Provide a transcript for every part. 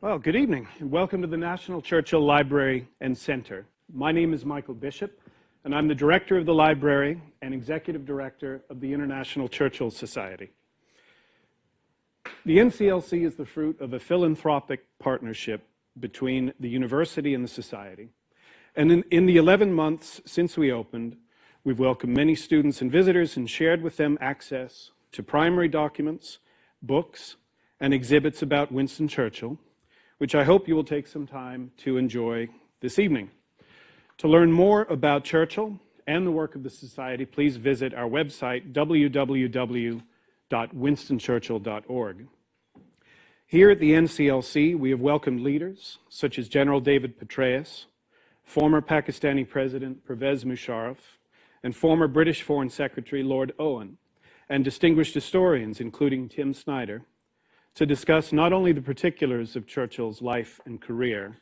Well, good evening, and welcome to the National Churchill Library and Center. My name is Michael Bishop, and I'm the Director of the Library and Executive Director of the International Churchill Society. The NCLC is the fruit of a philanthropic partnership between the university and the society. And in the 11 months since we opened, we've welcomed many students and visitors and shared with them access to primary documents, books, and exhibits about Winston Churchill, which I hope you will take some time to enjoy this evening. To learn more about Churchill and the work of the Society, please visit our website, www.winstonchurchill.org. Here at the NCLC, we have welcomed leaders such as General David Petraeus, former Pakistani President Pervez Musharraf, and former British Foreign Secretary Lord Owen, and distinguished historians, including Tim Snyder, to discuss not only the particulars of Churchill's life and career,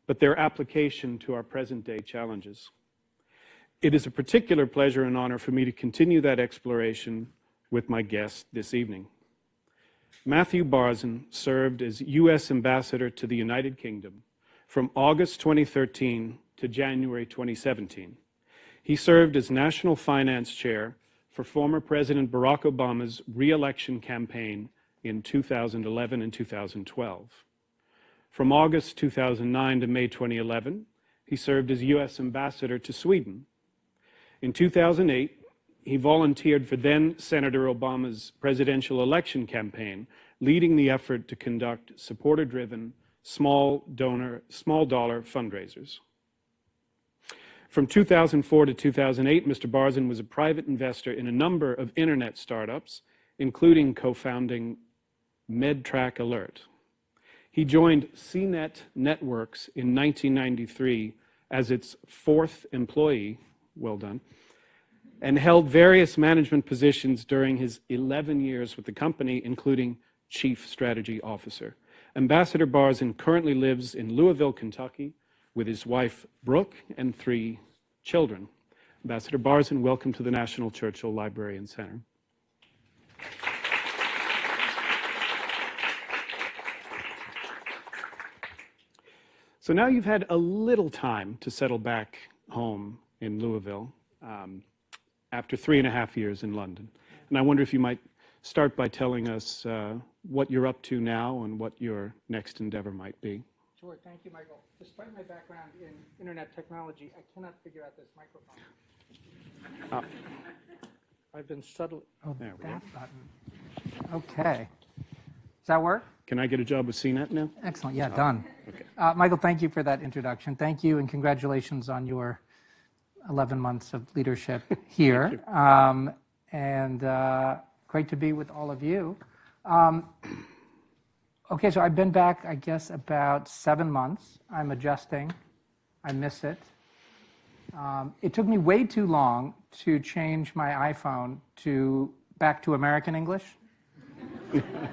but their application to our present-day challenges. It is a particular pleasure and honor for me to continue that exploration with my guest this evening. Matthew Barzun served as U.S. Ambassador to the United Kingdom from August 2013 to January 2017. He served as National Finance Chair for former President Barack Obama's re-election campaign in 2011 and 2012. From August 2009 to May 2011, he served as U.S. Ambassador to Sweden. In 2008, he volunteered for then Senator Obama's presidential election campaign, leading the effort to conduct supporter-driven, small dollar fundraisers. From 2004 to 2008, Mr. Barzun was a private investor in a number of internet startups, including co-founding MedTrack Alert. He joined CNET Networks in 1993 as its fourth employee, well done, and held various management positions during his 11 years with the company, including Chief Strategy Officer. Ambassador Barzun currently lives in Louisville, Kentucky, with his wife, Brooke, and 3 children. Ambassador Barzun, welcome to the National Churchill Library and Center. So now you've had a little time to settle back home in Louisville after 3.5 years in London. And I wonder if you might start by telling us what you're up to now and what your next endeavor might be. Sure, thank you, Michael. Despite my background in internet technology, I cannot figure out this microphone. I've been subtly... Oh, there we go. Button. Okay. Does that work? Can I get a job with CNET now? Excellent, yeah, done. Okay. Michael, thank you for that introduction. Thank you, and congratulations on your 11 months of leadership here. Great to be with all of you. Okay, so I've been back, I guess, about 7 months. I'm adjusting. I miss it. It took me way too long to change my iPhone back to American English.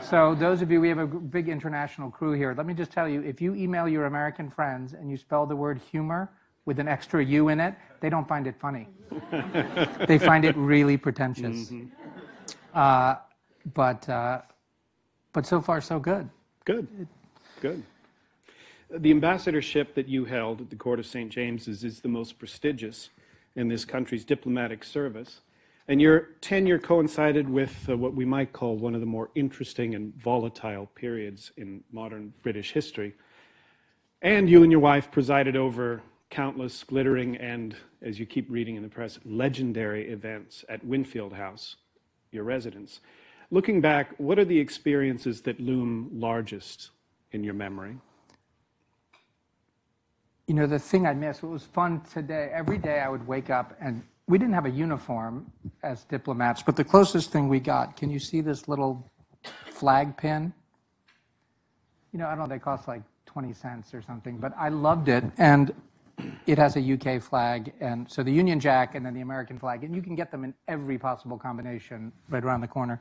So those of you, we have a big international crew here. Let me just tell you, if you email your American friends and you spell the word humor with an extra U in it, they don't find it funny. They find it really pretentious. Mm-hmm. But so far, so good. Good. The ambassadorship that you held at the Court of St. James's is the most prestigious in this country's diplomatic service. And your tenure coincided with what we might call one of the more interesting and volatile periods in modern British history. And you and your wife presided over countless glittering and, as you keep reading in the press, legendary events at Winfield House, your residence. Looking back, what are the experiences that loom largest in your memory? You know, the thing I miss, what was fun today, every day I would wake up and we didn't have a uniform as diplomats, but the closest thing we got, can you see this little flag pin? You know, I don't know, they cost like 20 cents or something, but I loved it. And it has a UK flag, and so the Union Jack and then the American flag, and you can get them in every possible combination right around the corner.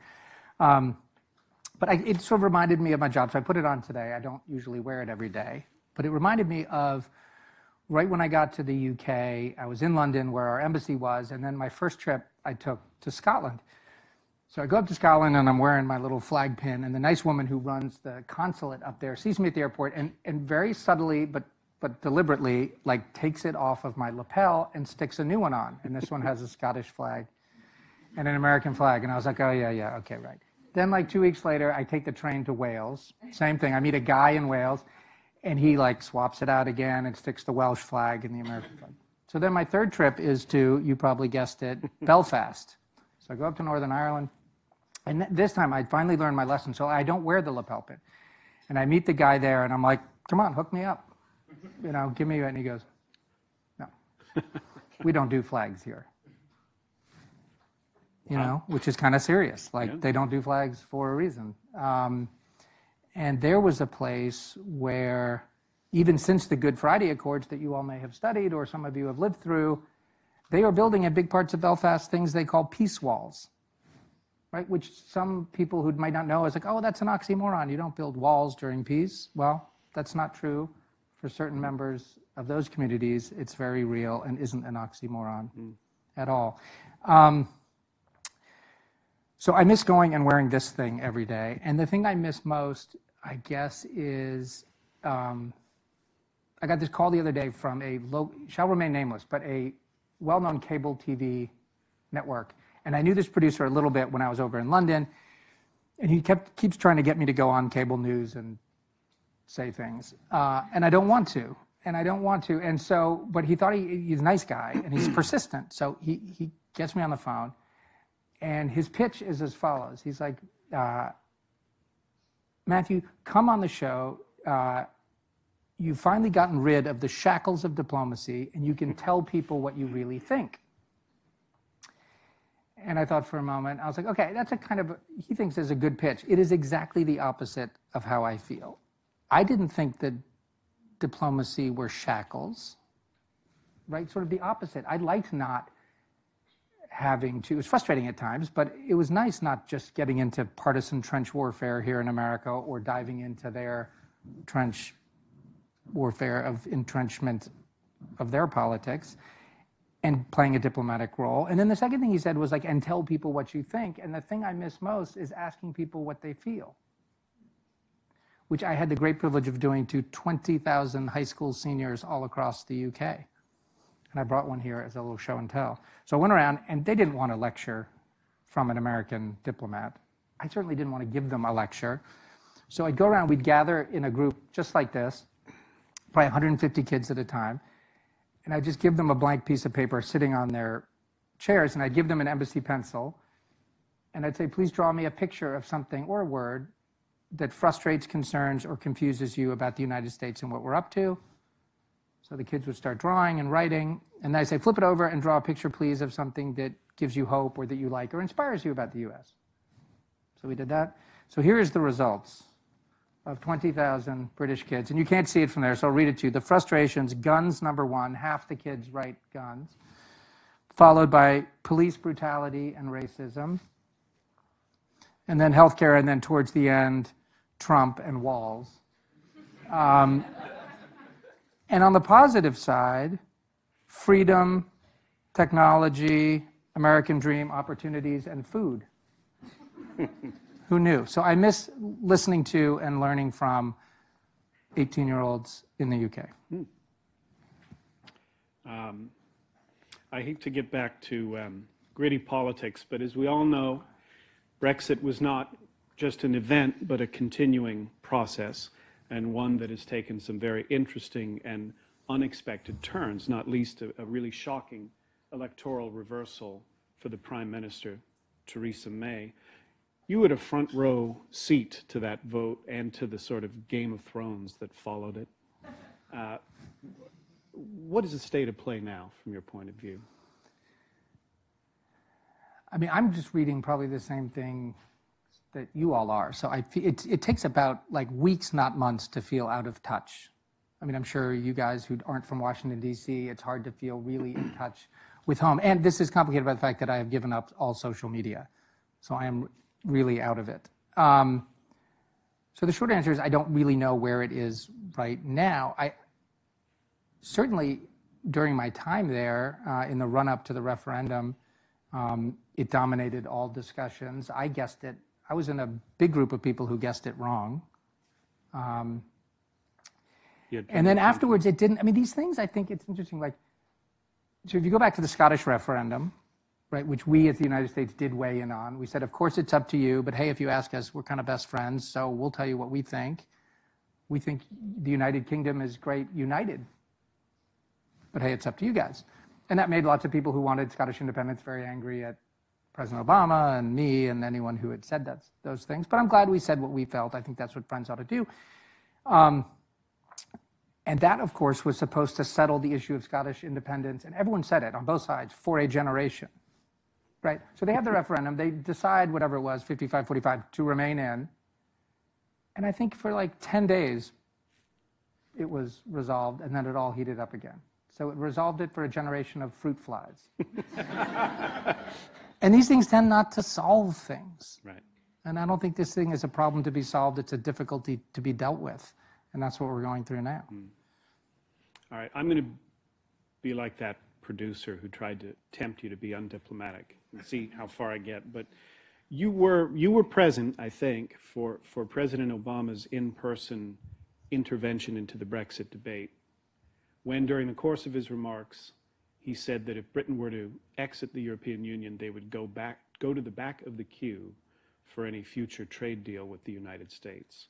But it sort of reminded me of my job, so I put it on today. I don't usually wear it every day, but it reminded me of right when I got to the UK, I was in London where our embassy was, and then my first trip I took to Scotland. So I go up to Scotland and I'm wearing my little flag pin, and the nice woman who runs the consulate up there sees me at the airport and very subtly but deliberately like takes it off of my lapel and sticks a new one on. And this one has a Scottish flag and an American flag. And I was like, oh yeah, okay, right. Then like 2 weeks later, I take the train to Wales. Same thing. I meet a guy in Wales and he like swaps it out again and sticks the Welsh flag and the American flag. So then my third trip is to, you probably guessed it, Belfast. So I go up to Northern Ireland. And this time I finally learned my lesson. So I don't wear the lapel pin. And I meet the guy there and I'm like, come on, hook me up. You know, give me, and he goes, no, we don't do flags here. You know, which is kind of serious. Like they don't do flags for a reason. And there was a place where, even since the Good Friday Accords that you all may have studied or some of you have lived through, they are building in big parts of Belfast things they call peace walls, right? Which some people who might not know is like, oh, that's an oxymoron. You don't build walls during peace. Well, that's not true. For certain members of those communities, it's very real and isn't an oxymoron at all. So I miss going and wearing this thing every day. And the thing I miss most, I guess, is I got this call the other day from shall remain nameless, but a well-known cable TV network. And I knew this producer a little bit when I was over in London. And he keeps trying to get me to go on cable news and say things. And I don't want to. And so, but he thought he's a nice guy and he's persistent. So he gets me on the phone and his pitch is as follows. He's like, Matthew, come on the show. You've finally gotten rid of the shackles of diplomacy and you can tell people what you really think. And I thought for a moment, I was like, okay, that's he thinks is a good pitch. It is exactly the opposite of how I feel. I didn't think that diplomacy were shackles, right? Sort of the opposite. I liked not having to, it was frustrating at times, but it was nice not just getting into partisan trench warfare here in America or diving into their trench warfare of entrenchment of their politics and playing a diplomatic role. And then the second thing he said was like, and tell people what you think. And the thing I miss most is asking people what they feel, which I had the great privilege of doing to 20,000 high school seniors all across the UK. And I brought one here as a little show and tell. So I went around, and they didn't want a lecture from an American diplomat. I certainly didn't want to give them a lecture. So I'd go around, we'd gather in a group just like this, probably 150 kids at a time, and I'd just give them a blank piece of paper sitting on their chairs, and I'd give them an embassy pencil, and I'd say, please draw me a picture of something or a word that frustrates, concerns, or confuses you about the United States and what we're up to. So the kids would start drawing and writing, and then I'd say, flip it over and draw a picture, please, of something that gives you hope or that you like or inspires you about the U.S. So we did that. So here is the results of 20,000 British kids, and you can't see it from there, so I'll read it to you. The frustrations, guns, number one, half the kids write guns, followed by police brutality and racism, and then healthcare, and then towards the end, Trump and walls. And on the positive side, freedom, technology, American dream, opportunities, and food. Who knew? So I miss listening to and learning from 18-year-olds in the UK. I hate to get back to gritty politics, but as we all know, Brexit was not just an event, but a continuing process, and one that has taken some very interesting and unexpected turns, not least a really shocking electoral reversal for the Prime Minister, Theresa May. You had a front row seat to that vote and to the sort of Game of Thrones that followed it. What is the state of play now from your point of view? I mean, I'm just reading probably the same thing that you all are. So it takes about like weeks, not months, to feel out of touch. I mean, I'm sure you guys who aren't from Washington, D.C., it's hard to feel really in touch with home. And this is complicated by the fact that I have given up all social media. So I am really out of it. So the short answer is I don't really know where it is right now. I certainly, during my time there, in the run-up to the referendum, It dominated all discussions. I guessed it. I was in a big group of people who guessed it wrong. And then afterwards, it didn't. I mean, these things, I think it's interesting. Like, so if you go back to the Scottish referendum, right, which we as the United States did weigh in on, we said, of course, it's up to you, but hey, if you ask us, we're kind of best friends, so we'll tell you what we think. We think the United Kingdom is great united, but hey, it's up to you guys. And that made lots of people who wanted Scottish independence very angry at President Obama and me and anyone who had said those things. But I'm glad we said what we felt. I think that's what friends ought to do. And that, of course, was supposed to settle the issue of Scottish independence. And everyone said it on both sides for a generation, right? So they have the referendum. They decide whatever it was, 55-45, to remain in. And I think for like 10 days, it was resolved, and then it all heated up again. So it resolved it for a generation of fruit flies. And these things tend not to solve things. Right. And I don't think this thing is a problem to be solved. It's a difficulty to be dealt with. And that's what we're going through now. All right. I'm going to be like that producer who tried to tempt you to be undiplomatic and see how far I get. But you were present, I think, for President Obama's in-person intervention into the Brexit debate, when during the course of his remarks, he said that if Britain were to exit the European Union, they would go to the back of the queue for any future trade deal with the United States.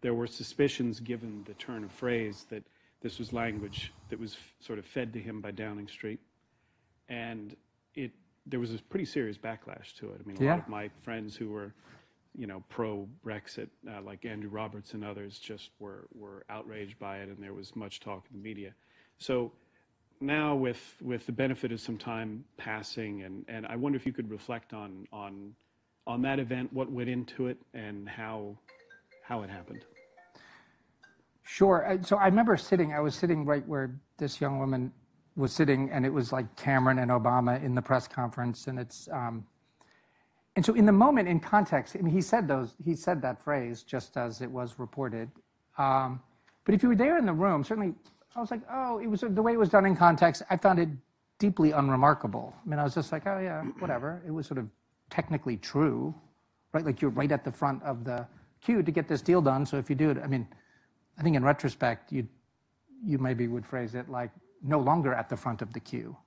There were suspicions, given the turn of phrase, that this was language that was sort of fed to him by Downing Street. And there was a pretty serious backlash to it. I mean, a lot of my friends who were, pro-Brexit, like Andrew Roberts and others, just were outraged by it, and there was much talk in the media. So now, with the benefit of some time passing, and I wonder if you could reflect on that event, what went into it, and how it happened. Sure. So I remember I was sitting right where this young woman was sitting, and it was like Cameron and Obama in the press conference, and and so in the moment, in context, I mean, he said that phrase just as it was reported. But if you were there in the room, certainly, I was like, oh, it was the way it was done in context. I found it deeply unremarkable. I mean, I was just like, oh yeah, whatever. It was sort of technically true, right? Like you're right at the front of the queue to get this deal done. So if you do it, I mean, I think in retrospect, you maybe would phrase it like no longer at the front of the queue.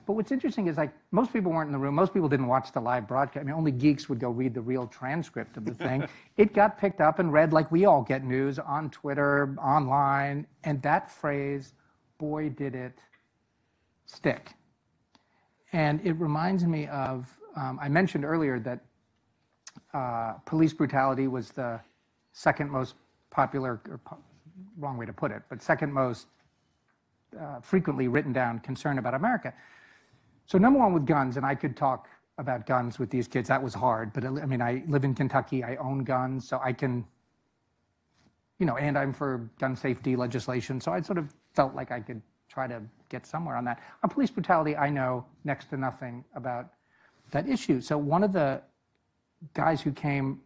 But what's interesting is like most people weren't in the room. Most people didn't watch the live broadcast. I mean, only geeks would go read the real transcript of the thing. It got picked up and read like we all get news on Twitter, online. And that phrase, boy, did it stick. And it reminds me of, I mentioned earlier that police brutality was the second most popular, wrong way to put it, but second most frequently written down concern about America. So number one with guns, and I could talk about guns with these kids, that was hard, but I mean, I live in Kentucky, I own guns, so I can, and I'm for gun safety legislation, so I sort of felt like I could try to get somewhere on that. On police brutality, I know next to nothing about that issue. So one of the guys who came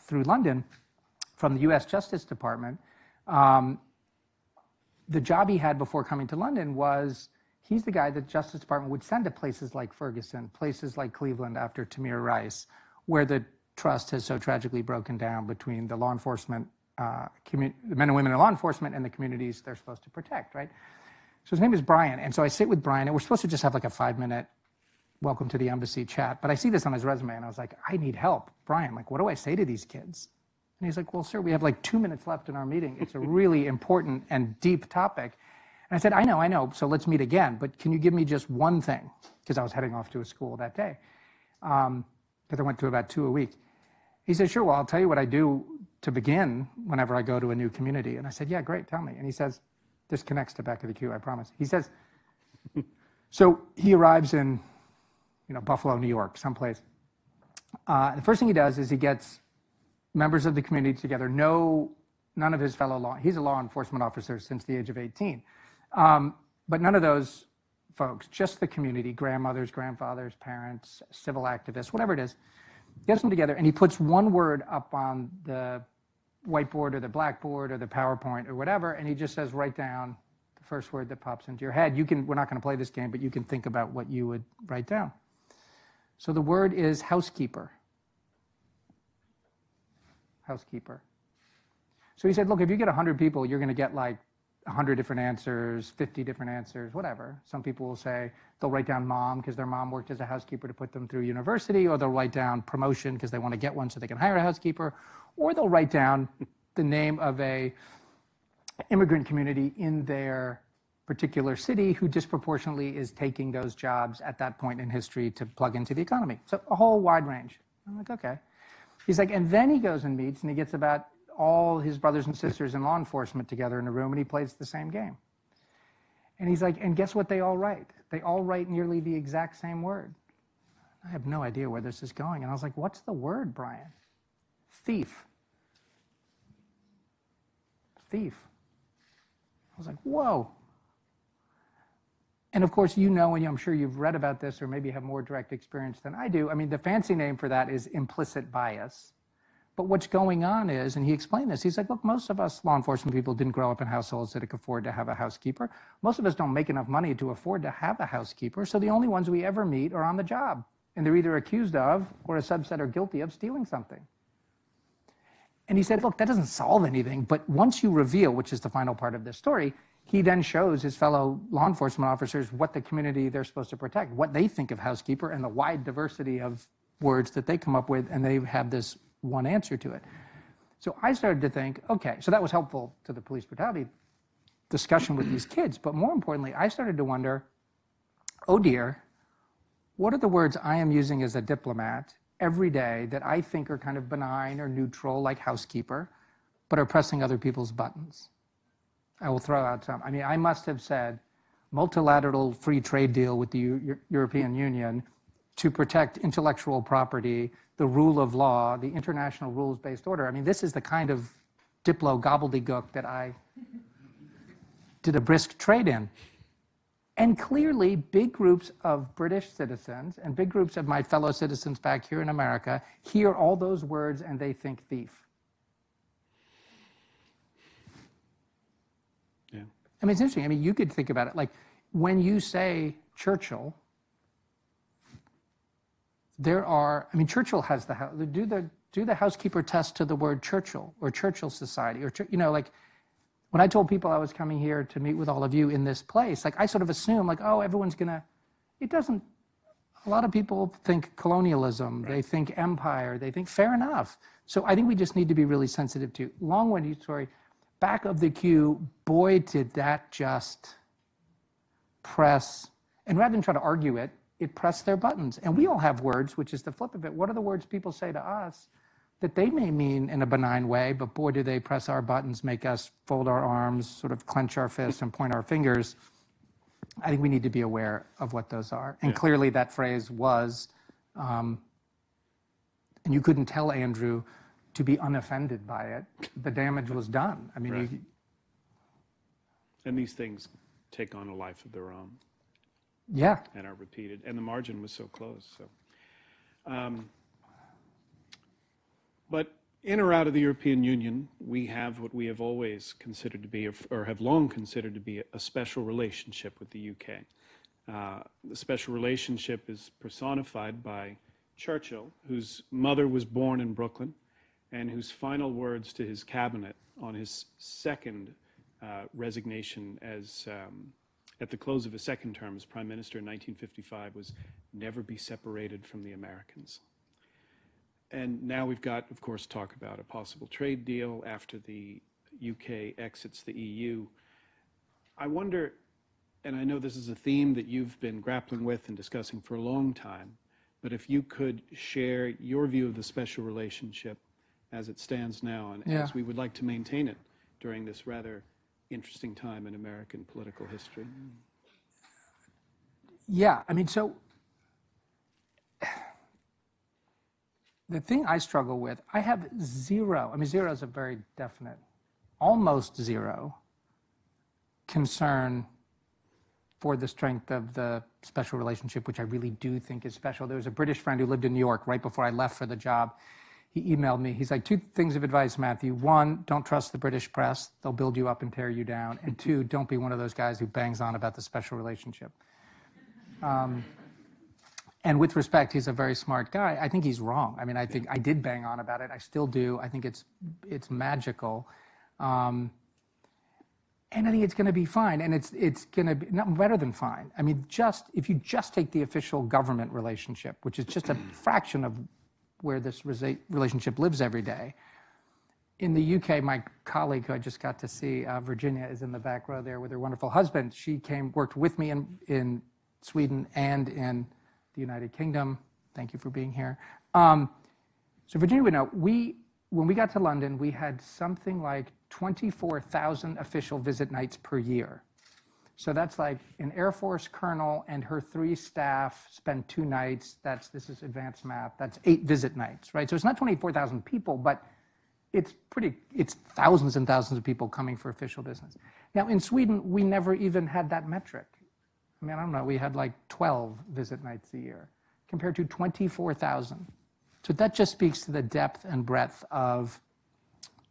through London from the US Justice Department, the job he had before coming to London was, he's the guy that Justice Department would send to places like Ferguson, places like Cleveland after Tamir Rice, where the trust has so tragically broken down between the law enforcement, the men and women in law enforcement and the communities they're supposed to protect, right? So his name is Brian. And so I sit with Brian, and we're supposed to just have like a 5-minute welcome to the embassy chat. But I see this on his resume, and I was like, I need help. Brian, like, what do I say to these kids? And he's like, well, sir, we have like 2 minutes left in our meeting. It's a really important and deep topic. And I said, I know, so let's meet again. But can you give me just one thing? Because I was heading off to a school that day. Because I went to about 2 a week. He said, sure, well, I'll tell you what I do to begin whenever I go to a new community. And I said, yeah, great, tell me. And he says, this connects to back of the queue, I promise. He says, so he arrives in Buffalo, New York, someplace. The first thing he does is he gets members of the community together. None of his fellow he's a law enforcement officer since the age of 18. But none of those folks, just the community, grandmothers, grandfathers, parents, civil activists, whatever it is, gets them together, and he puts one word up on the whiteboard or the blackboard or the PowerPoint or whatever, and he just says, write down the the first word that pops into your head. We're not going to play this game, but you can think about what you would write down. So the word is housekeeper. Housekeeper. So he said, look, if you get 100 people, you're going to get like 100 different answers, 50 different answers, whatever. Some people will say they'll write down mom because their mom worked as a housekeeper to put them through university, or they'll write down promotion because they want to get one so they can hire a housekeeper, or they'll write down the name of a immigrant community in their particular city who disproportionately is taking those jobs at that point in history to plug into the economy. So a whole wide range. I'm like, okay. He's like, and then he goes and meets, and he gets about all his brothers and sisters in law enforcement together in a room, and he plays the same game. And he's like, and guess what they all write? They all write nearly the exact same word. I have no idea where this is going. And I was like, what's the word, Brian? Thief. Thief. I was like, whoa. And of course, you know, and I'm sure you've read about this or maybe have more direct experience than I do. I mean, the fancy name for that is implicit bias. But what's going on is, and he explained this, he's like, look, most of us law enforcement people didn't grow up in households that could afford to have a housekeeper. Most of us don't make enough money to afford to have a housekeeper. So the only ones we ever meet are on the job. And they're either accused of, or a subset are guilty of stealing something. And he said, look, that doesn't solve anything. But once you reveal, which is the final part of this story, he then shows his fellow law enforcement officers what the community they're supposed to protect, what they think of housekeeper, and the wide diversity of words that they come up with, and they have this one answer to it. So I started to think, okay, so that was helpful to the police brutality discussion with these kids. But more importantly, I started to wonder, oh dear, what are the words I am using as a diplomat every day that I think are kind of benign or neutral, like housekeeper, but are pressing other people's buttons? I will throw out some. I mean, I must have said multilateral free trade deal with the European Union to protect intellectual property, the rule of law, the international rules-based order. I mean, this is the kind of diplo gobbledygook that I did a brisk trade in. And clearly, big groups of British citizens and big groups of my fellow citizens back here in America hear all those words and they think thief. Yeah. I mean, it's interesting. I mean, you could think about it. Like, when you say Churchill, there are, I mean, Churchill has do the housekeeper test to the word Churchill or Churchill Society, or, you know, like, when I told people I was coming here to meet with all of you in this place, like, I sort of assume, like, oh, everyone's gonna, it doesn't, a lot of people think colonialism, right. They think empire, they think, fair enough. So I think we just need to be really sensitive to, long-winded story, back of the queue, boy, did that just press, and rather than try to argue it, it pressed their buttons. And we all have words, which is the flip of it. What are the words people say to us that they may mean in a benign way, but boy, do they press our buttons, make us fold our arms, sort of clench our fists and point our fingers. I think we need to be aware of what those are. And clearly that phrase was, and you couldn't tell Andrew to be unoffended by it. The damage was done. I mean, right. And these things take on a life of their own. Yeah. And are repeated. And the margin was so close. So, but in or out of the European Union, we have what we have always considered to be, or have long considered to be, a special relationship with the UK. The special relationship is personified by Churchill, whose mother was born in Brooklyn, and whose final words to his cabinet on his second resignation as at the close of his second term as Prime Minister in 1955 was, "Never be separated from the Americans." And now we've got, of course, talk about a possible trade deal after the UK exits the EU. I wonder, and I know this is a theme that you've been grappling with and discussing for a long time, but if you could share your view of the special relationship as it stands now, and as we would like to maintain it during this rather interesting time in American political history. Yeah, I mean, so the thing I struggle with, I have zero, I mean, zero is a very definite, almost zero concern for the strength of the special relationship, which I really do think is special. There was a British friend who lived in New York right before I left for the job. he emailed me. He's like, 2 things of advice, Matthew. 1, don't trust the British press. They'll build you up and tear you down. And 2, don't be one of those guys who bangs on about the special relationship. And with respect, he's a very smart guy. I think he's wrong. I mean, I think I did bang on about it. I still do. I think it's magical. And I think it's going to be fine. And it's going to be not better than fine. I mean, if you just take the official government relationship, which is just a fraction of where this relationship lives every day. In the UK, my colleague who I just got to see, Virginia, is in the back row there with her wonderful husband. She worked with me in Sweden and in the United Kingdom. Thank you for being here. So Virginia would know, when we got to London, we had something like 24,000 official visit nights per year. So that's like an Air Force colonel and her 3 staff spend 2 nights. This is advanced math. That's 8 visit nights, right? So it's not 24,000 people, but it's thousands and thousands of people coming for official business. Now in Sweden, we never even had that metric. I mean, I don't know, we had like 12 visit nights a year compared to 24,000. So that just speaks to the depth and breadth of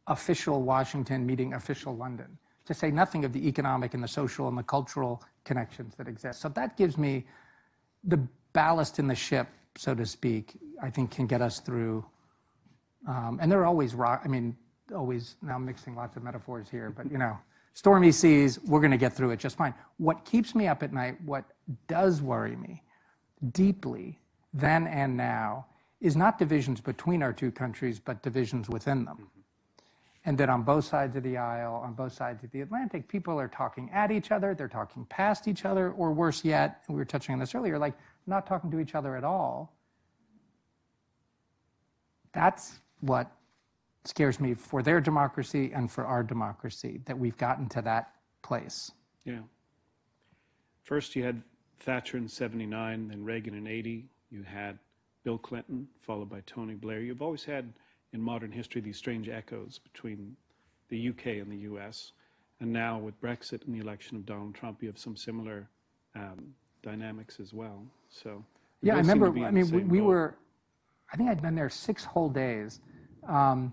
official Washington meeting official London, to say nothing of the economic and the social and the cultural connections that exist. So that gives me the ballast in the ship, so to speak, I think can get us through. And there are always, now I'm mixing lots of metaphors here, but stormy seas, we're going to get through it just fine. What keeps me up at night, what does worry me deeply then and now, is not divisions between our 2 countries, but divisions within them. And that on both sides of the aisle, on both sides of the Atlantic, people are talking at each other, they're talking past each other, or worse yet, and we were touching on this earlier, like not talking to each other at all. That's what scares me for their democracy and for our democracy, that we've gotten to that place. Yeah. First you had Thatcher in 79, then Reagan in 80. You had Bill Clinton, followed by Tony Blair. You've always had in modern history these strange echoes between the UK and the US. And now with Brexit and the election of Donald Trump, you have some similar dynamics as well. So yeah, I remember, I think I'd been there 6 whole days. And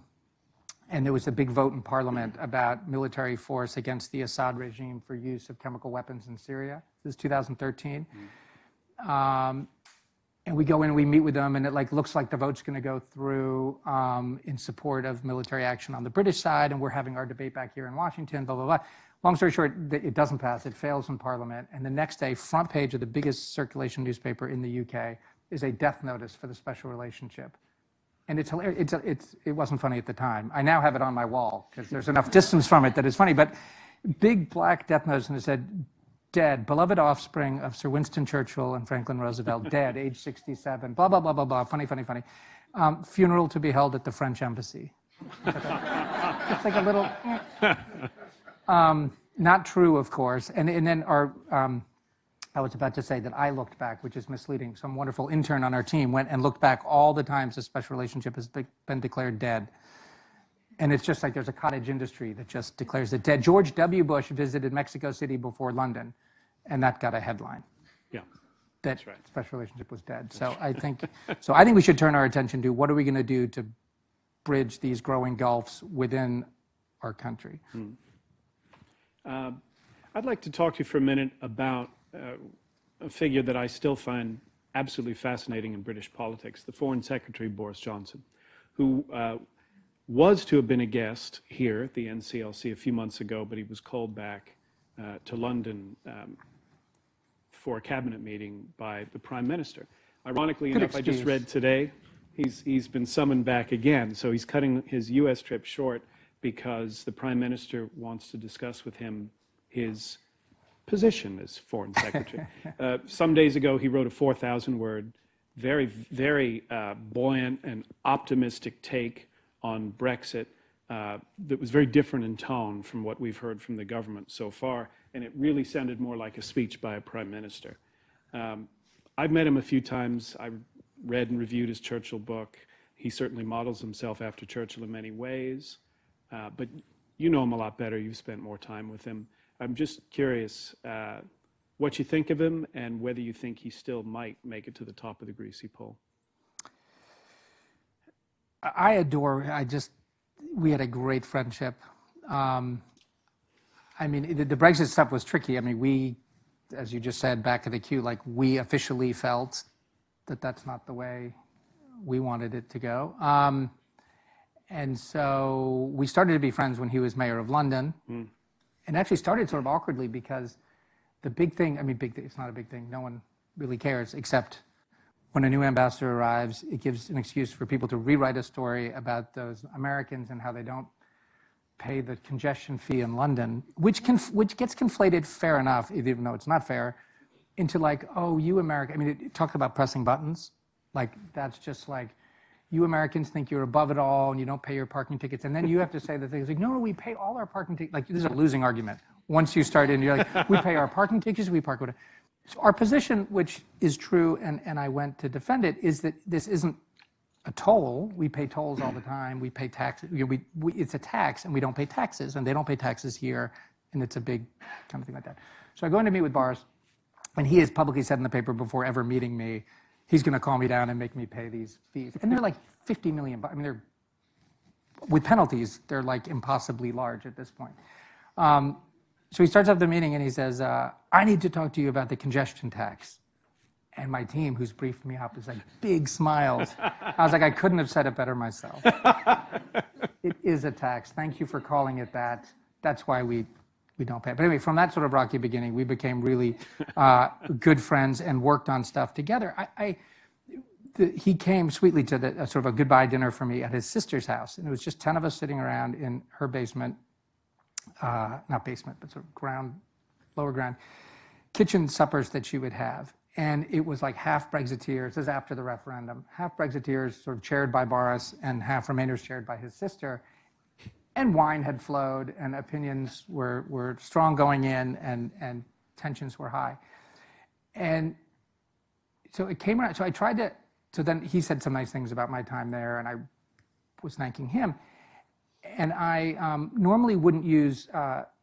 there was a big vote in Parliament about military force against the Assad regime for use of chemical weapons in Syria. This is 2013. And we go in, we meet with them, and it looks like the vote's going to go through in support of military action on the British side, and we're having our debate back here in Washington, blah, blah, blah. Long story short, it doesn't pass. It fails in Parliament. And the next day, front page of the biggest circulation newspaper in the UK is a death notice for the special relationship. And it's hilarious. It wasn't funny at the time. I now have it on my wall because there's enough distance from it that it's funny. But big black death notice, and it said, dead, beloved offspring of Sir Winston Churchill and Franklin Roosevelt, dead, age 67, blah, blah, blah, blah, blah, funny, funny, funny. Funeral to be held at the French embassy. It's like a little, not true, of course. And then I was about to say that I looked back, which is misleading. Some wonderful intern on our team went and looked back all the times the special relationship has been declared dead. And it's just like there's a cottage industry that just declares it dead. George W. Bush visited Mexico City before London, and that got a headline. Yeah, that's right. Special relationship was dead. So I think we should turn our attention to what are we going to do to bridge these growing gulfs within our country. I'd like to talk to you for a minute about a figure that I still find absolutely fascinating in British politics, the Foreign Secretary Boris Johnson, who was to have been a guest here at the NCLC a few months ago, but he was called back to London for a cabinet meeting by the Prime Minister. Ironically enough, I just read today, he's been summoned back again, so he's cutting his US trip short because the Prime Minister wants to discuss with him his position as Foreign Secretary. Some days ago, he wrote a 4,000-word, very, very buoyant and optimistic take on Brexit that was very different in tone from what we've heard from the government so far, and it really sounded more like a speech by a prime minister. I've met him a few times. I read and reviewed his Churchill book. He certainly models himself after Churchill in many ways, but you know him a lot better. You've spent more time with him. I'm just curious what you think of him and whether you think he still might make it to the top of the greasy pole. I adore, we had a great friendship. I mean, the Brexit stuff was tricky. I mean, we, as you just said, back of the queue, like we officially felt that that's not the way we wanted it to go. And so we started to be friends when he was mayor of London. And actually started sort of awkwardly because the big thing, I mean, big thing, it's not a big thing. No one really cares, except when a new ambassador arrives, it gives an excuse for people to rewrite a story about those Americans and how they don't pay the congestion fee in London, which gets conflated, fair enough, even though it's not fair, into like, oh, you America, I mean, it talked about pressing buttons. Like, that's just like, you Americans think you're above it all and you don't pay your parking tickets. And then you have to say the things like, no, we pay all our parking tickets. Like, this is a losing argument. Once you start in, you're like, we pay our parking tickets, we park whatever. So our position, which is true, and I went to defend it, is that this isn't a toll. We pay tolls all the time. We pay taxes. It's a tax, and we don't pay taxes, and they don't pay taxes here, and it's a big kind of thing like that. So I go in to meet with Boris, and he has publicly said in the paper before ever meeting me, he's going to call me down and make me pay these fees. And they're like 50 million. I mean, they're, with penalties, they're like impossibly large at this point. So he starts up the meeting and he says, I need to talk to you about the congestion tax. And my team, who's briefed me up, is like big smiles. I was like, I couldn't have said it better myself. It is a tax. Thank you for calling it that. That's why we don't pay. But anyway, from that sort of rocky beginning, we became really good friends and worked on stuff together. He came sweetly to sort of a goodbye dinner for me at his sister's house. And it was just 10 of us sitting around in her basement, not basement, but sort of lower ground, kitchen suppers that she would have. And it was like half Brexiteers, this is after the referendum, half Brexiteers sort of chaired by Boris and half Remainers chaired by his sister. And wine had flowed and opinions were strong going in and tensions were high. And so it came around, so I tried to, so then he said some nice things about my time there and I was thanking him. And I normally wouldn't use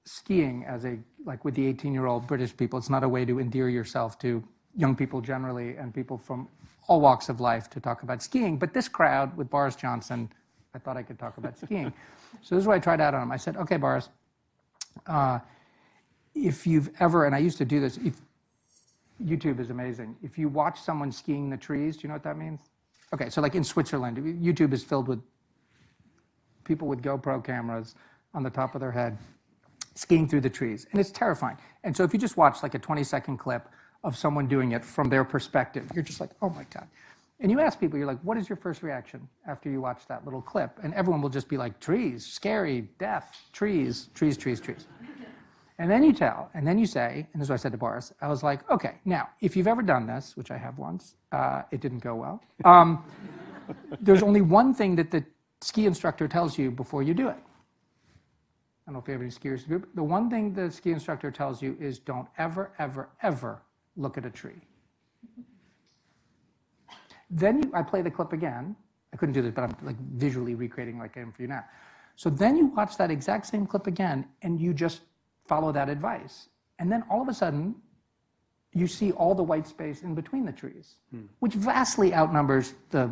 skiing as like with the 18-year-old British people, it's not a way to endear yourself to young people generally and people from all walks of life to talk about skiing. But this crowd with Boris Johnson, I thought I could talk about skiing. So this is what I tried out on him. I said, okay, Boris, if you've ever, and I used to do this, YouTube is amazing. If you watch someone skiing the trees, do you know what that means? Okay, so like in Switzerland, YouTube is filled with people with GoPro cameras on the top of their head skiing through the trees. And it's terrifying. And so if you just watch like a 20-second clip of someone doing it from their perspective, you're just like, oh my God. And you ask people, you're like, what is your first reaction after you watch that little clip? And everyone will just be like, trees, scary, death, trees, trees, trees, trees. And then you tell, and then you say, and this is what I said to Boris, I was like, okay, now, if you've ever done this, which I have once, it didn't go well, there's only one thing that the ski instructor tells you before you do it. I don't know if you have any skiers in the group. The one thing the ski instructor tells you is don't ever, ever, ever look at a tree. Then I play the clip again. I couldn't do this, but I'm like visually recreating like I am for you now. So then you watch that exact same clip again, and you just follow that advice. And then all of a sudden, you see all the white space in between the trees, which vastly outnumbers the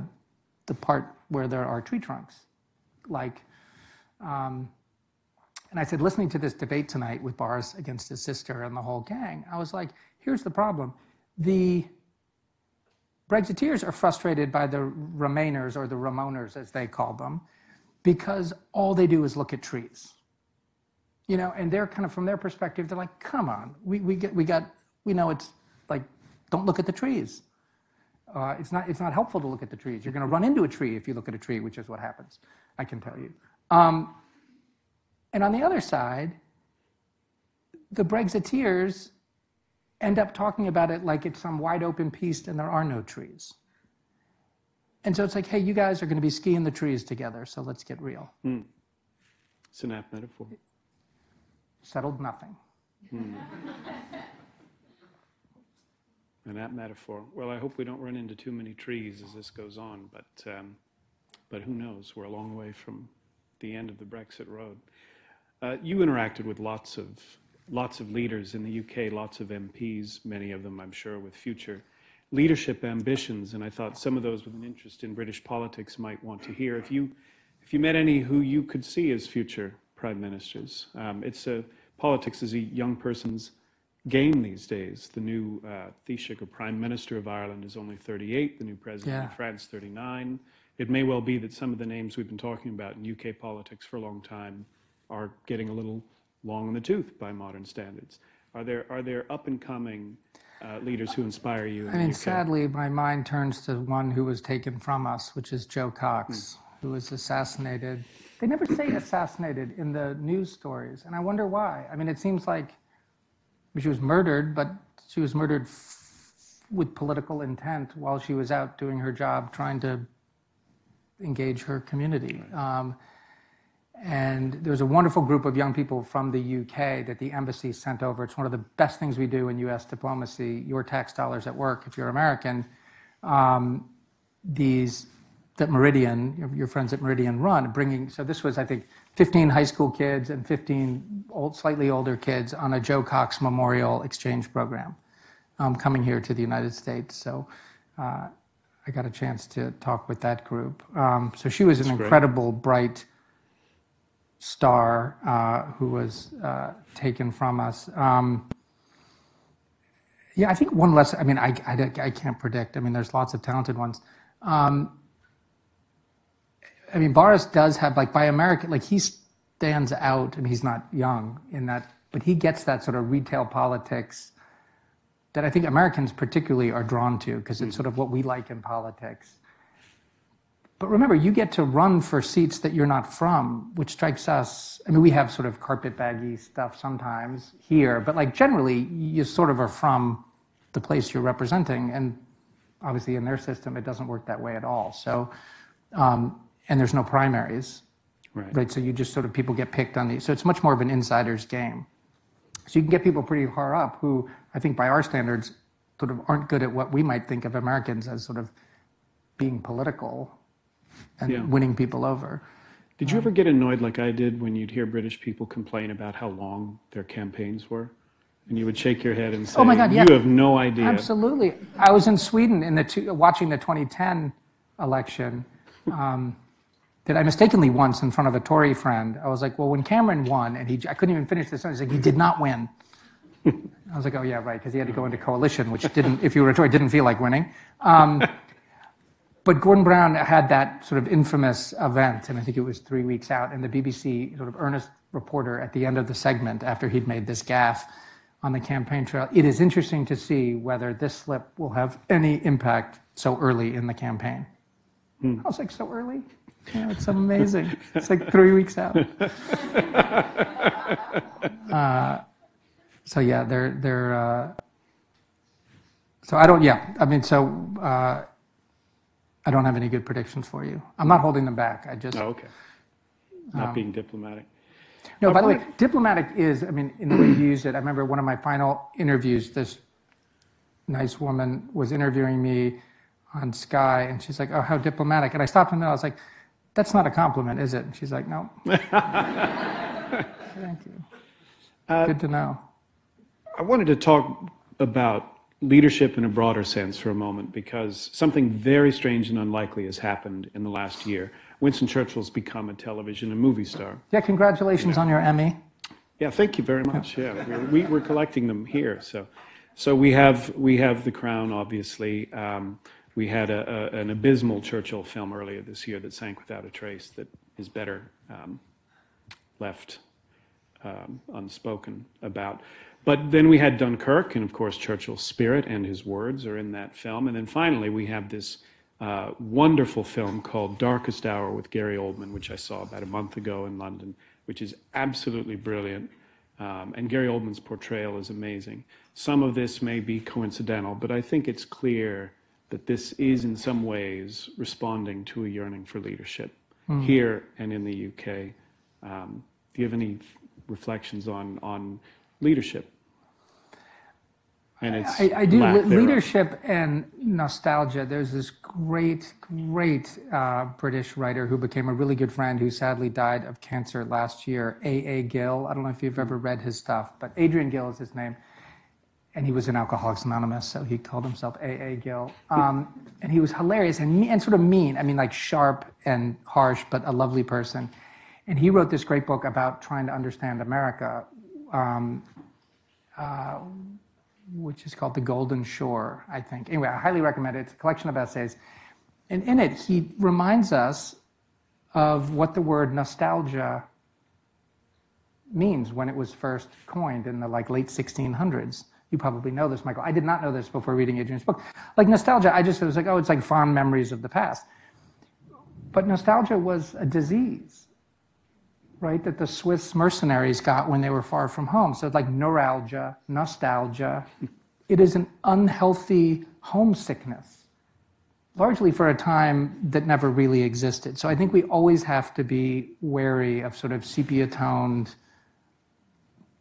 part where there are tree trunks. Like, and I said, listening to this debate tonight with Boris against his sister and the whole gang, I was like, here's the problem. The Brexiteers are frustrated by the Remainers, or the Ramoners, as they call them, because all they do is look at trees. You know, and they're kind of, from their perspective, they're like, come on, we know it's like, don't look at the trees. It's not helpful to look at the trees. You're going to run into a tree if you look at a tree, which is what happens, I can tell you. And on the other side, the Brexiteers end up talking about it like it's some wide open piece and there are no trees. And so it's like, hey, you guys are going to be skiing the trees together, so let's get real. It's an apt metaphor. Settled nothing. An apt metaphor. Well, I hope we don't run into too many trees as this goes on, but who knows? We're a long way from the end of the Brexit road. You interacted with lots of leaders in the UK, lots of MPs, many of them, I'm sure, with future leadership ambitions, and I thought some of those with an interest in British politics might want to hear. If you met any who you could see as future prime ministers, politics is a young person's game these days. The new Taoiseach, or Prime Minister of Ireland, is only 38. The new President of France, 39. It may well be that some of the names we've been talking about in UK politics for a long time are getting a little long in the tooth by modern standards. Are there up and coming leaders who inspire you? I mean, sadly, my mind turns to one who was taken from us, which is Jo Cox, who was assassinated. They never say assassinated in the news stories, and I wonder why. I mean, it seems like she was murdered, but she was murdered with political intent while she was out doing her job, trying to engage her community. And there was a wonderful group of young people from the UK that the embassy sent over. It's one of the best things we do in US diplomacy, your tax dollars at work if you're American. That Meridian, your friends at Meridian run, so this was, I think, 15 high school kids and 15 slightly older kids on a Jo Cox Memorial Exchange program coming here to the United States. So I got a chance to talk with that group. So she was an incredible, bright star who was taken from us. Yeah, I think one less, I mean, I can't predict. I mean, there's lots of talented ones. I mean, Boris does have, like, by American, like, he stands out, and he's not young in that, but he gets that sort of retail politics that I think Americans particularly are drawn to, because it's sort of what we like in politics. But remember, you get to run for seats that you're not from, which strikes us, I mean, we have sort of carpetbaggy stuff sometimes here, but like generally, you sort of are from the place you're representing, and obviously in their system, it doesn't work that way at all. So, and there's no primaries, right? So you just sort of, people get picked on these. So it's much more of an insider's game. So you can get people pretty far up who, I think by our standards, sort of aren't good at what we might think of Americans as sort of being political and winning people over. Did you ever get annoyed like I did when you'd hear British people complain about how long their campaigns were? And you would shake your head and say, oh my God, you have no idea. Absolutely. I was in Sweden watching the 2010 election. That I mistakenly once in front of a Tory friend, I was like, well, when Cameron won, and I couldn't even finish the sentence, he's like, he did not win. I was like, oh yeah, right, because he had to go into coalition, which didn't, if you were a Tory, didn't feel like winning. But Gordon Brown had that sort of infamous event, and I think it was 3 weeks out, and the BBC sort of earnest reporter at the end of the segment, after he'd made this gaffe on the campaign trail, it is interesting to see whether this slip will have any impact so early in the campaign. I was like, so early? Yeah, it's amazing. It's like 3 weeks out. So yeah, so I don't, I mean, so I don't have any good predictions for you. I'm not holding them back. I just. Oh, okay. Not being diplomatic. No, by the way, diplomatic is, I mean, in the way you use it, I remember one of my final interviews, this nice woman was interviewing me on Sky, and she's like, oh, how diplomatic. And I stopped in the middle, I was like, that's not a compliment, is it? And she's like, no. Thank you. Good to know. I wanted to talk about leadership in a broader sense for a moment, because something very strange and unlikely has happened in the last year. Winston Churchill's become a television and movie star. Yeah, congratulations on your Emmy. Yeah, thank you very much. Yeah, we're collecting them here. So we have The Crown, obviously. We had an abysmal Churchill film earlier this year that sank without a trace, that is better left unspoken about. But then we had Dunkirk, and of course Churchill's spirit and his words are in that film. And then finally we have this wonderful film called Darkest Hour with Gary Oldman, which I saw about a month ago in London, which is absolutely brilliant. And Gary Oldman's portrayal is amazing. Some of this may be coincidental, but I think it's clear that this is in some ways responding to a yearning for leadership here and in the UK. Do you have any reflections on leadership? And its I do. lack Leadership and nostalgia. There's this great British writer who became a really good friend who sadly died of cancer last year, A.A. Gill. I don't know if you've ever read his stuff, but Adrian Gill is his name. and he was in Alcoholics Anonymous, so he called himself A.A. Gill. And he was hilarious and sort of mean. I mean, like sharp and harsh, but a lovely person. And he wrote this great book about trying to understand America, which is called The Golden Shore, I think. Anyway, I highly recommend it. It's a collection of essays. And in it, he reminds us of what the word nostalgia means when it was first coined in the late 1600s. You probably know this, Michael. I did not know this before reading Adrian's book. Like nostalgia, I just was like, oh, it's like fond memories of the past. But nostalgia was a disease, right, that the Swiss mercenaries got when they were far from home. So it's like neuralgia, nostalgia. It is an unhealthy homesickness, largely for a time that never really existed. So I think we always have to be wary of sort of sepia-toned,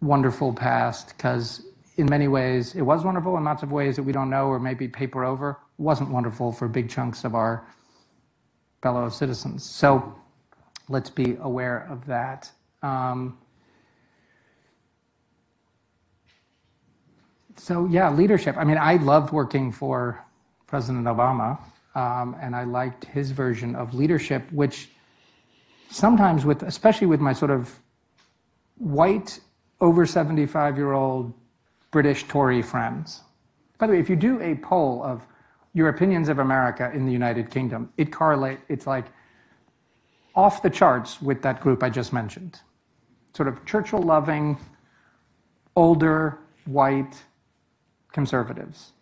wonderful past, because in many ways it was wonderful, in lots of ways that we don't know or maybe paper over, wasn't wonderful for big chunks of our fellow citizens. So let's be aware of that. So yeah, leadership. I mean, I loved working for President Obama, and I liked his version of leadership, which sometimes especially with my sort of white, over 75-year-old British Tory friends. By the way, if you do a poll of your opinions of America in the United Kingdom, it's like off the charts with that group I just mentioned. Sort of Churchill-loving, older, white conservatives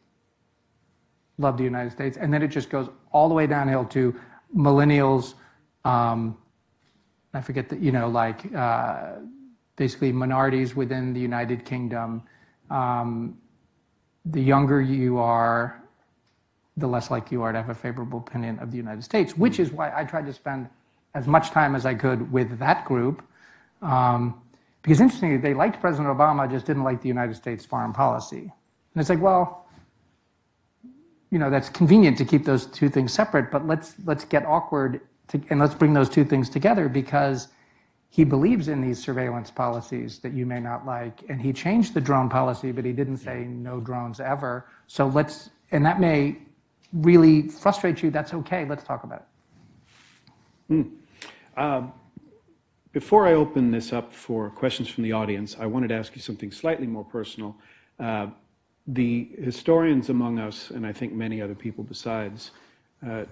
love the United States. And then it just goes all the way downhill to millennials, I forget that, basically minorities within the United Kingdom. The younger you are, the less likely you are to have a favorable opinion of the United States, which is why I tried to spend as much time as I could with that group. Because interestingly, they liked President Obama, just didn't like the United States foreign policy. And it's like, well, that's convenient to keep those two things separate, but let's get awkward and let's bring those two things together, because he believes in these surveillance policies that you may not like, and he changed the drone policy, but he didn't say no drones ever. So and that may really frustrate you. That's okay. Let's talk about it. Before I open this up for questions from the audience, I wanted to ask you something slightly more personal. The historians among us, and I think many other people besides,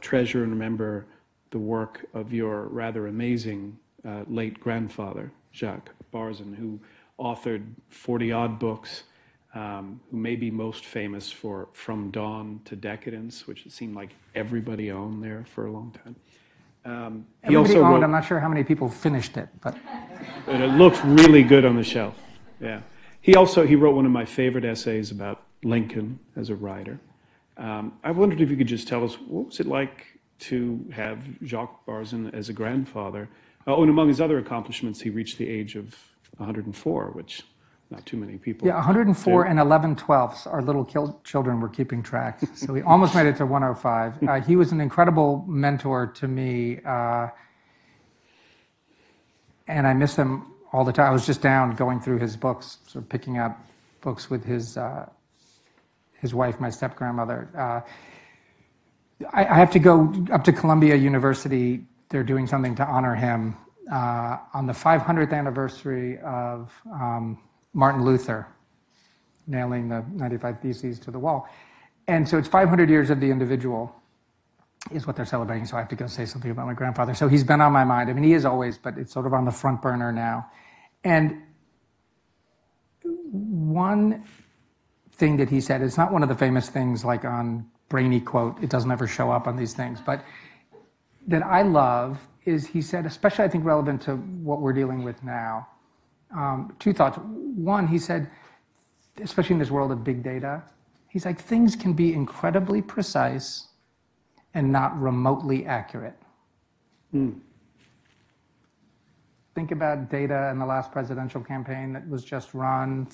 treasure and remember the work of your rather amazing late grandfather, Jacques Barzun, who authored 40-odd books, who may be most famous for From Dawn to Decadence, which it seemed like everybody owned there for a long time. He also wrote, I'm not sure how many people finished it, but it looks really good on the shelf. Yeah. He wrote one of my favorite essays about Lincoln as a writer. I wondered if you could just tell us, what was it like to have Jacques Barzun as a grandfather? And among his other accomplishments, he reached the age of 104, which not too many people. Yeah, 104 and 11/12. Our little children were keeping track. So we almost made it to 105. He was an incredible mentor to me, and I miss him all the time. I was just down going through his books, sort of picking out books with his wife, my step-grandmother. I have to go up to Columbia University. They're doing something to honor him on the 500th anniversary of Martin Luther nailing the 95 Theses to the wall. And so it's 500 years of the individual is what they're celebrating, so I have to go say something about my grandfather. So he's been on my mind. I mean, he is always, but it's sort of on the front burner now. And one thing that he said, it's not one of the famous things like on Brainy quote, it doesn't ever show up on these things, but that I love is he said, especially I think relevant to what we're dealing with now, two thoughts. One, he said, especially in this world of big data, he's like, things can be incredibly precise and not remotely accurate. Think about data in the last presidential campaign that was just run.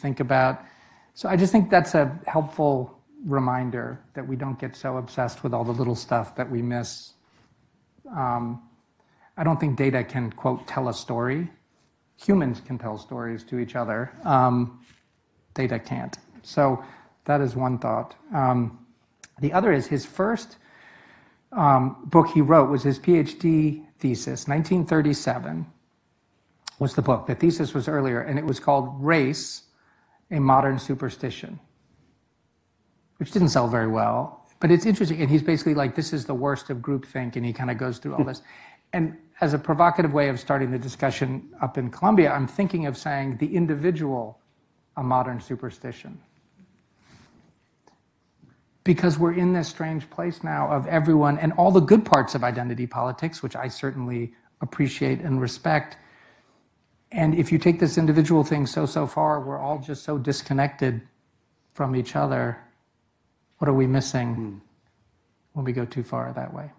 So I just think that's a helpful reminder that we don't get so obsessed with all the little stuff that we miss. I don't think data can, quote, tell a story. Humans can tell stories to each other. Data can't. So That is one thought. The other is his first book he wrote was his PhD thesis, 1937 was the book. The thesis was earlier, and it was called Race, a Modern Superstition, which didn't sell very well. But it's interesting, and he's basically like, this is the worst of groupthink, and he kind of goes through all this. And as a provocative way of starting the discussion up in Columbia, I'm thinking of saying the individual, a modern superstition. Because we're in this strange place now of everyone, and all the good parts of identity politics, which I certainly appreciate and respect. And if you take this individual thing so far, we're all just so disconnected from each other. What are we missing when we go too far that way?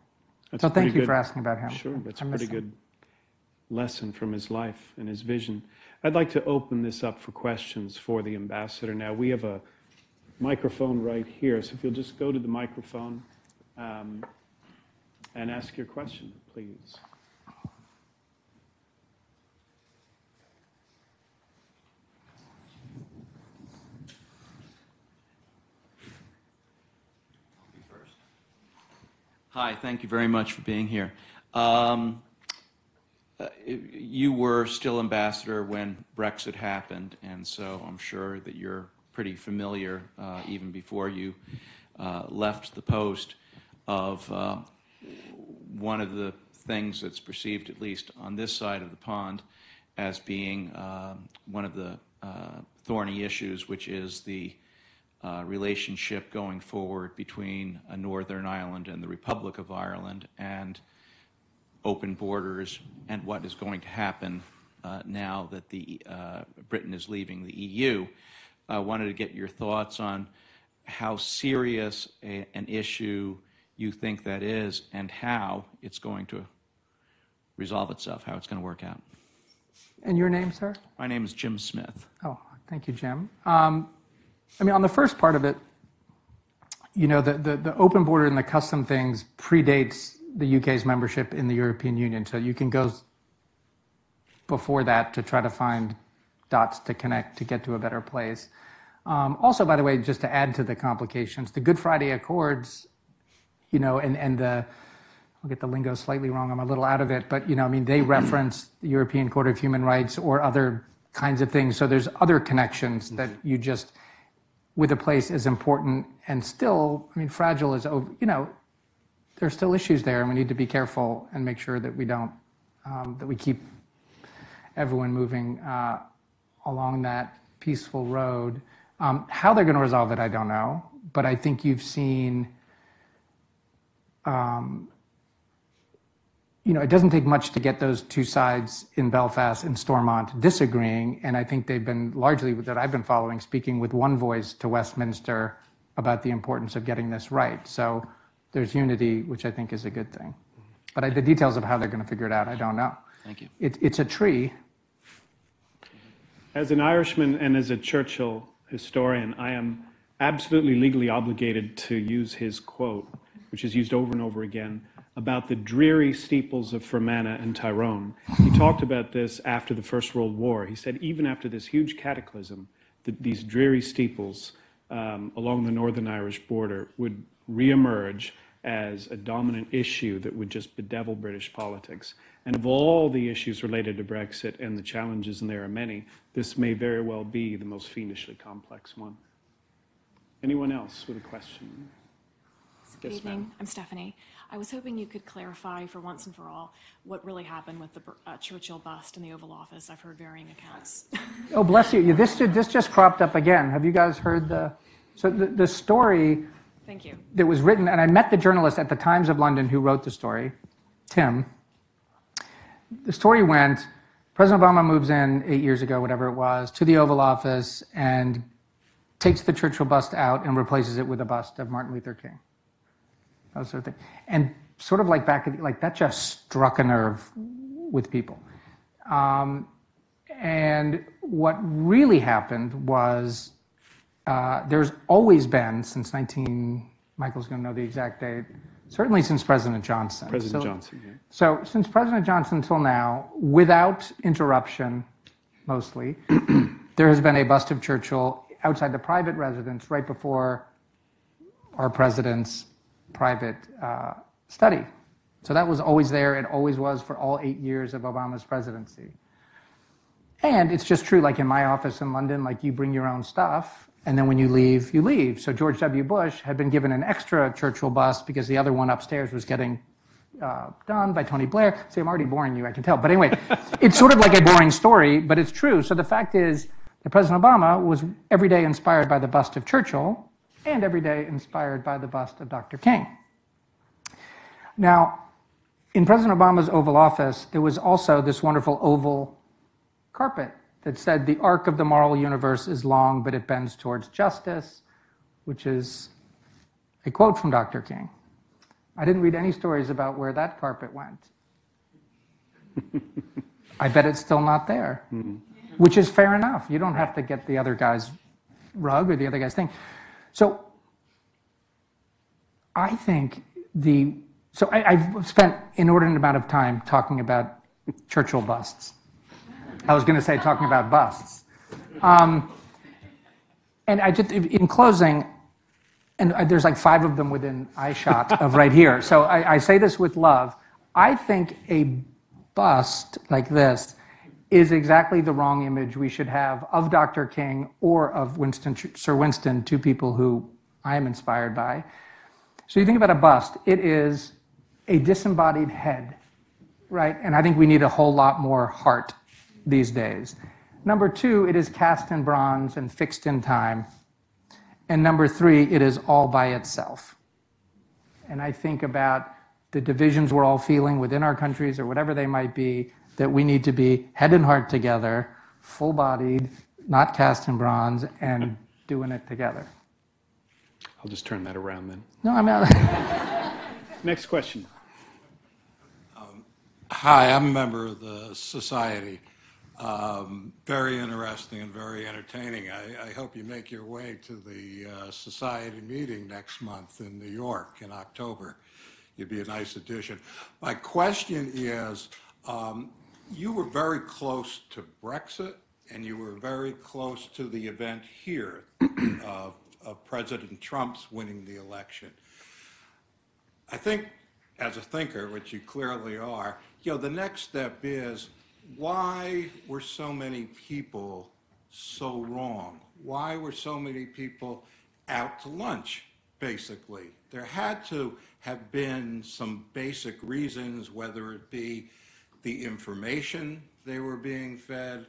So thank you for asking about him. Sure, that's a pretty good lesson from his life and his vision. I'd like to open this up for questions for the ambassador now. We have a microphone right here, so if you'll just go to the microphone and ask your question, please. Hi, thank you very much for being here. You were still ambassador when Brexit happened, and so I'm sure that you're pretty familiar, even before you left the post, of one of the things that's perceived, at least on this side of the pond, as being one of the thorny issues, which is the relationship going forward between Northern Ireland and the Republic of Ireland, and open borders, and what is going to happen now that Britain is leaving the EU. I wanted to get your thoughts on how serious an issue you think that is, and how it's going to resolve itself, how it's going to work out. And your name, sir? My name is Jim Smith. Oh, thank you, Jim. I mean, on the first part of it, you know, the open border and the custom things predates the UK's membership in the European Union, so you can go before that to try to find dots to connect to get to a better place. Also, by the way, just to add to the complications, the Good Friday Accords, you know, and I'll get the lingo slightly wrong, I'm a little out of it, but, you know, I mean, they reference the European Court of Human Rights or other kinds of things, so there's other connections that you just, with a place as important and still, I mean, fragile as, you know, there's still issues there, and we need to be careful and make sure that we don't, that we keep everyone moving along that peaceful road. How they're going to resolve it, I don't know, but I think you've seen, you know, it doesn't take much to get those two sides in Belfast and Stormont disagreeing, and I think they've been largely, that I've been following, speaking with one voice to Westminster about the importance of getting this right. So there's unity, which I think is a good thing. But the details of how they're going to figure it out, I don't know. Thank you. It's a tree. As an Irishman and as a Churchill historian, I am absolutely legally obligated to use his quote, which is used over and over again, about the dreary steeples of Fermanagh and Tyrone. He talked about this after the First World War. He said even after this huge cataclysm, these dreary steeples along the Northern Irish border would reemerge as a dominant issue that would just bedevil British politics. And of all the issues related to Brexit and the challenges, and there are many, this may very well be the most fiendishly complex one. Anyone else with a question? Good evening. I'm Stephanie. I was hoping you could clarify for once and for all what really happened with the Churchill bust in the Oval Office. I've heard varying accounts. Oh, bless you. This just cropped up again. Have you guys heard the story? Thank you. That was written, and I met the journalist at the Times of London who wrote the story, Tim. The story went, President Obama moves in 8 years ago, whatever it was, to the Oval Office and takes the Churchill bust out and replaces it with a bust of Martin Luther King. That sort of thing. And sort of like that just struck a nerve with people. And what really happened was there's always been, since Michael's going to know the exact date, certainly since President Johnson. Johnson, yeah. So since President Johnson till now, without interruption, mostly, there has been a bust of Churchill outside the private residence right before our president's private study. So that was always there. It always was for all 8 years of Obama's presidency. And it's just true, like in my office in London, like you bring your own stuff, and then when you leave, you leave. So George W. Bush had been given an extra Churchill bust because the other one upstairs was getting done by Tony Blair. See, I'm already boring you, I can tell. But anyway, it's sort of like a boring story, but it's true. So the fact is that President Obama was every day inspired by the bust of Churchill and every day inspired by the bust of Dr. King. Now, in President Obama's Oval Office, there was also this wonderful oval carpet that said, "The arc of the moral universe is long, but it bends towards justice," which is a quote from Dr. King. I didn't read any stories about where that carpet went. I bet it's still not there, which is fair enough. You don't have to get the other guy's rug or the other guy's thing. So I think I've spent inordinate amount of time talking about Churchill busts. I was going to say talking about busts. And I just, in closing, and there's like 5 of them within eyeshot of right here. So I say this with love. I think a bust like this is exactly the wrong image we should have of Dr. King or of Sir Winston, 2 people who I am inspired by. So you think about a bust, it is a disembodied head, right? And I think we need a whole lot more heart these days. Number 2, it is cast in bronze and fixed in time. And number 3, it is all by itself. And I think about the divisions we're all feeling within our countries or whatever they might be, that we need to be head and heart together, full-bodied, not cast in bronze, and doing it together. I'll just turn that around then. No, I'm out. Next question. Hi, I'm a member of the Society. Very interesting and very entertaining. I hope you make your way to the Society meeting next month in New York in October. You'd be a nice addition. My question is, you were very close to Brexit, and you were very close to the event here of President Trump's winning the election. I think, as a thinker, which you clearly are, the next step is, why were so many people so wrong? Why were so many people out to lunch, basically? There had to have been some basic reasons, whether it be the information they were being fed,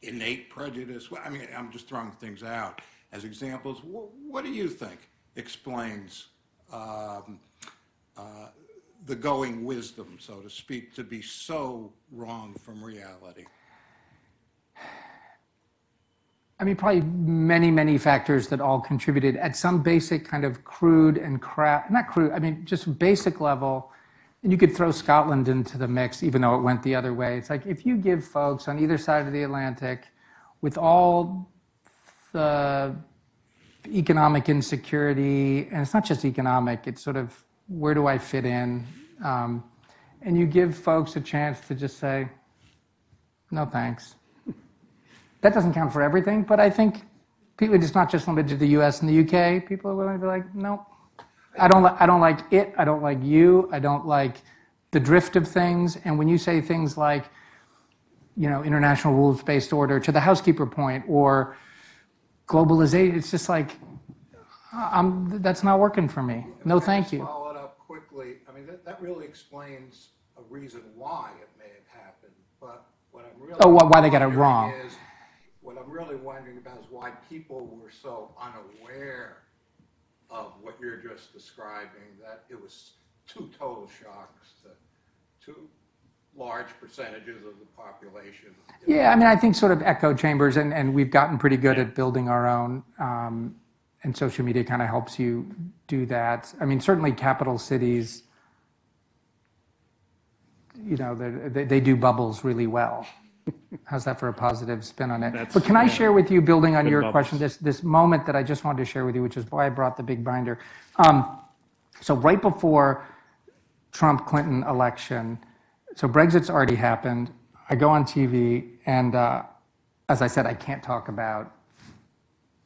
innate prejudice. I mean, I'm just throwing things out as examples. What do you think explains the going wisdom, so to speak, to be so wrong from reality? I mean, probably many, many factors that all contributed at some basic kind of crude and not crude, I mean, just basic level. And you could throw Scotland into the mix, even though it went the other way. It's like if you give folks on either side of the Atlantic, with all the economic insecurity, and it's not just economic, it's sort of, where do I fit in? And you give folks a chance to just say, no thanks. That doesn't count for everything, but I think people, it's not just limited to the US and the UK. People are willing to be like, no, I don't like it, I don't like you, I don't like the drift of things. And when you say things like, international rules-based order, to the housekeeper point, or globalization, it's just like, that's not working for me. No, thank you. Follow it up quickly. I mean, that really explains a reason why it may have happened. But what I'm really why they got it wrong? What I'm really wondering about is why people were so unaware of what you're just describing, that it was 2 total shocks to 2 large percentages of the population. Yeah, I mean, I think sort of echo chambers, and we've gotten pretty good at building our own. And social media kind of helps you do that. I mean, certainly capital cities, they do bubbles really well. How's that for a positive spin on it? But can I share with you, building on your question, this moment that I just wanted to share with you, which is why I brought the big binder. So right before Trump-Clinton election, so Brexit's already happened. I go on TV, and as I said, I can't talk about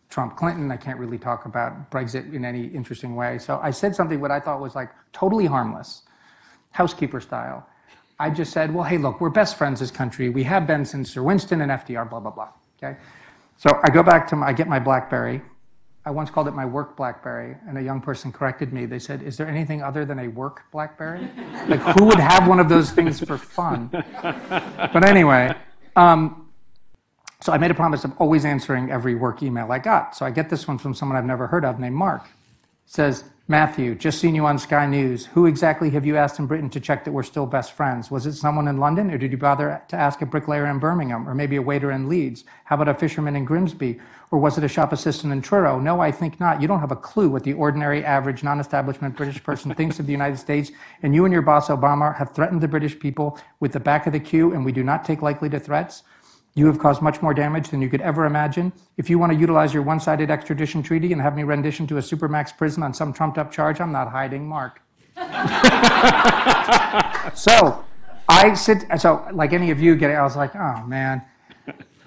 Trump-Clinton. I can't really talk about Brexit in any interesting way. So I said something what I thought was like totally harmless, housekeeper style. I just said, well, hey, look, we're best friends as country. We have been since Sir Winston and FDR, blah, blah, blah, okay? So I go back to I get my BlackBerry. I once called it my work BlackBerry, and a young person corrected me. They said, is there anything other than a work BlackBerry? Like, who would have one of those things for fun? But anyway, so I made a promise of always answering every work email I got. So I get this one from someone I've never heard of named Mark. It says, Matthew, just seen you on Sky News. Who exactly have you asked in Britain to check that we're still best friends? Was it someone in London, or did you bother to ask a bricklayer in Birmingham, or maybe a waiter in Leeds? How about a fisherman in Grimsby? Or was it a shop assistant in Truro? No, I think not. You don't have a clue what the ordinary, average, non-establishment British person thinks of the United States, and you and your boss, Obama, have threatened the British people with the back of the queue, and we do not take lightly to threats. You have caused much more damage than you could ever imagine. If you want to utilize your one-sided extradition treaty and have me rendition to a supermax prison on some trumped-up charge, I'm not hiding, Mark. So like any of you I was like, oh, man.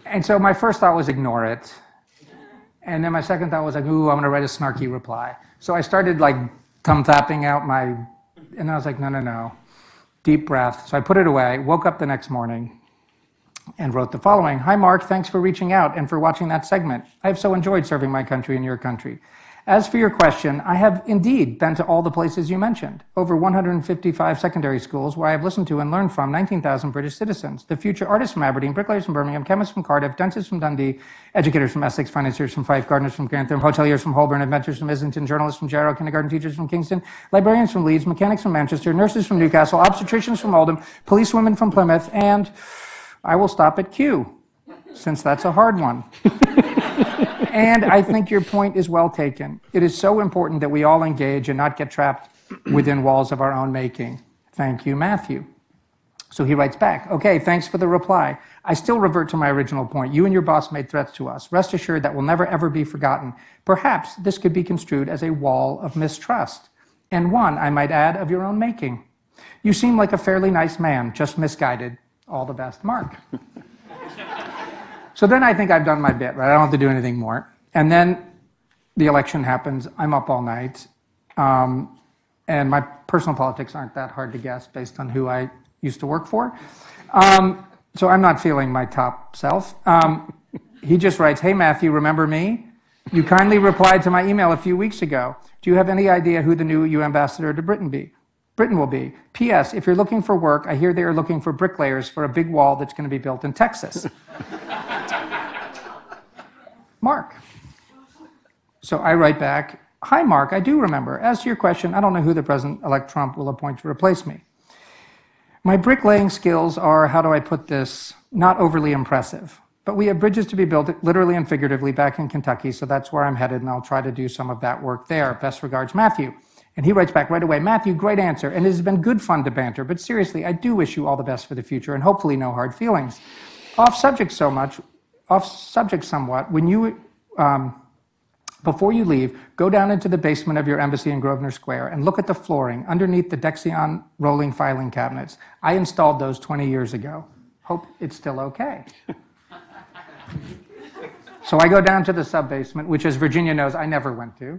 And so my first thought was ignore it. And then my second thought was like, ooh, I'm going to write a snarky reply. So I started like thumb-tapping out and I was like, no. Deep breath. So I put it away, woke up the next morning, and wrote the following. Hi, Mark. Thanks for reaching out and for watching that segment. I have so enjoyed serving my country and your country. As for your question, I have indeed been to all the places you mentioned. Over 155 secondary schools where I have listened to and learned from 19,000 British citizens. The future artists from Aberdeen, bricklayers from Birmingham, chemists from Cardiff, dentists from Dundee, educators from Essex, financiers from Fife, gardeners from Grantham, hoteliers from Holborn, inventors from Islington, journalists from Jarrow, kindergarten teachers from Kingston, librarians from Leeds, mechanics from Manchester, nurses from Newcastle, obstetricians from Oldham, policewomen from Plymouth, and I will stop at Q, since that's a hard one. And I think your point is well taken. It is so important that we all engage and not get trapped within walls of our own making. Thank you, Matthew. So he writes back, okay, thanks for the reply. I still revert to my original point. You and your boss made threats to us. Rest assured that will never, ever be forgotten. Perhaps this could be construed as a wall of mistrust. And one, I might add, of your own making. You seem like a fairly nice man, just misguided. All the best, Mark. So then I think I've done my bit, right? I don't have to do anything more. And then the election happens. I'm up all night. And my personal politics aren't that hard to guess based on who I used to work for. So I'm not feeling my top self. He just writes, hey, Matthew, remember me? You kindly replied to my email a few weeks ago. Do you have any idea who the new EU ambassador to Britain will be? P.S. If you're looking for work, I hear they are looking for bricklayers for a big wall that's going to be built in Texas. Mark. So I write back, hi, Mark, I do remember. As to your question, I don't know who the President-elect Trump will appoint to replace me. My bricklaying skills are, how do I put this, not overly impressive. But we have bridges to be built, literally and figuratively, back in Kentucky, so that's where I'm headed, and I'll try to do some of that work there. Best regards, Matthew. And he writes back right away, Matthew, great answer, and it has been good fun to banter, but seriously, I do wish you all the best for the future, and hopefully no hard feelings. Off subject somewhat, when you, before you leave, go down into the basement of your embassy in Grosvenor Square and look at the flooring underneath the Dexion rolling filing cabinets. I installed those 20 years ago. Hope it's still okay. So I go down to the sub-basement, which, as Virginia knows, I never went to.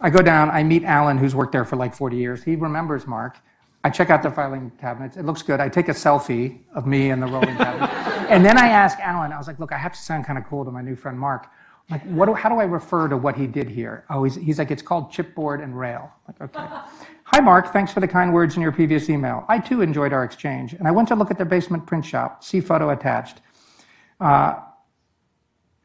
I go down, I meet Alan, who's worked there for like 40 years. He remembers Mark. I check out the filing cabinets. It looks good. I take a selfie of me and the rolling cabinet. And then I ask Alan, I was like, look, I have to sound kind of cool to my new friend Mark. I'm like, how do I refer to what he did here? Oh, he's like, it's called chipboard and rail. I'm like, okay. Hi, Mark. Thanks for the kind words in your previous email. I, too, enjoyed our exchange. And I went to look at their basement print shop. See photo attached.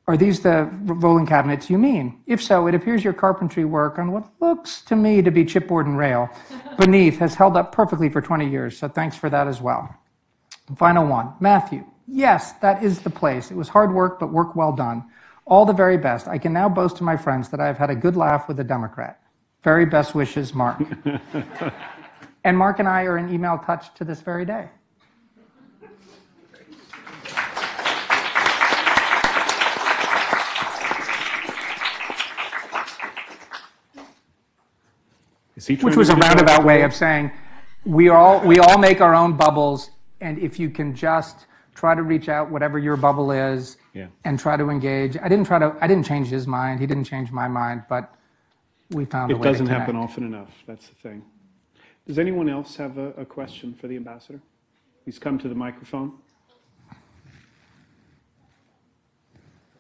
Are these the rolling cabinets you mean? If so, it appears your carpentry work on what looks to me to be chipboard and rail beneath has held up perfectly for 20 years, so thanks for that as well. Final one, Matthew. Yes, that is the place. It was hard work, but work well done. All the very best. I can now boast to my friends that I have had a good laugh with a Democrat. Very best wishes, Mark. And Mark and I are in email touch to this very day. Which was a roundabout way of saying we all make our own bubbles, and if you can just try to reach out, whatever your bubble is, Yeah. and try to engage. I didn't change his mind. He didn't change my mind, but we found a It way to doesn't connect. happen often enough. That's the thing. Does anyone else have a question for the ambassador? Please come to the microphone.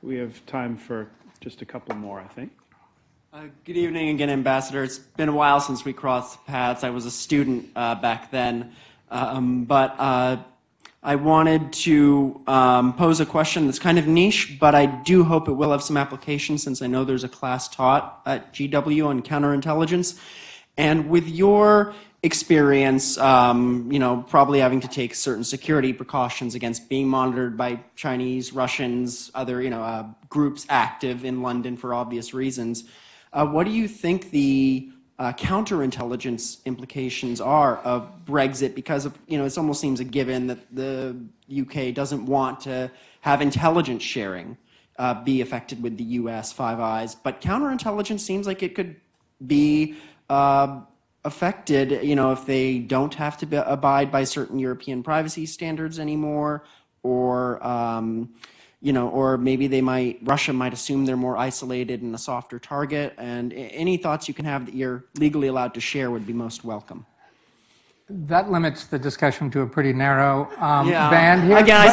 We have time for just a couple more, I think. Good evening again, Ambassador. It's been a while since we crossed paths. I was a student back then, but I wanted to pose a question that's kind of niche, but I do hope it will have some application since I know there's a class taught at GW on counterintelligence. And with your experience, probably having to take certain security precautions against being monitored by Chinese, Russians, other, groups active in London for obvious reasons, what do you think the counterintelligence implications are of Brexit? Because it almost seems a given that the UK doesn't want to have intelligence sharing be affected with the US, Five Eyes, but counterintelligence seems like it could be affected, if they don't have to abide by certain European privacy standards anymore, or or maybe Russia might assume they're more isolated and a softer target. And any thoughts you can have that you're legally allowed to share would be most welcome. That limits the discussion to a pretty narrow band here. Again, I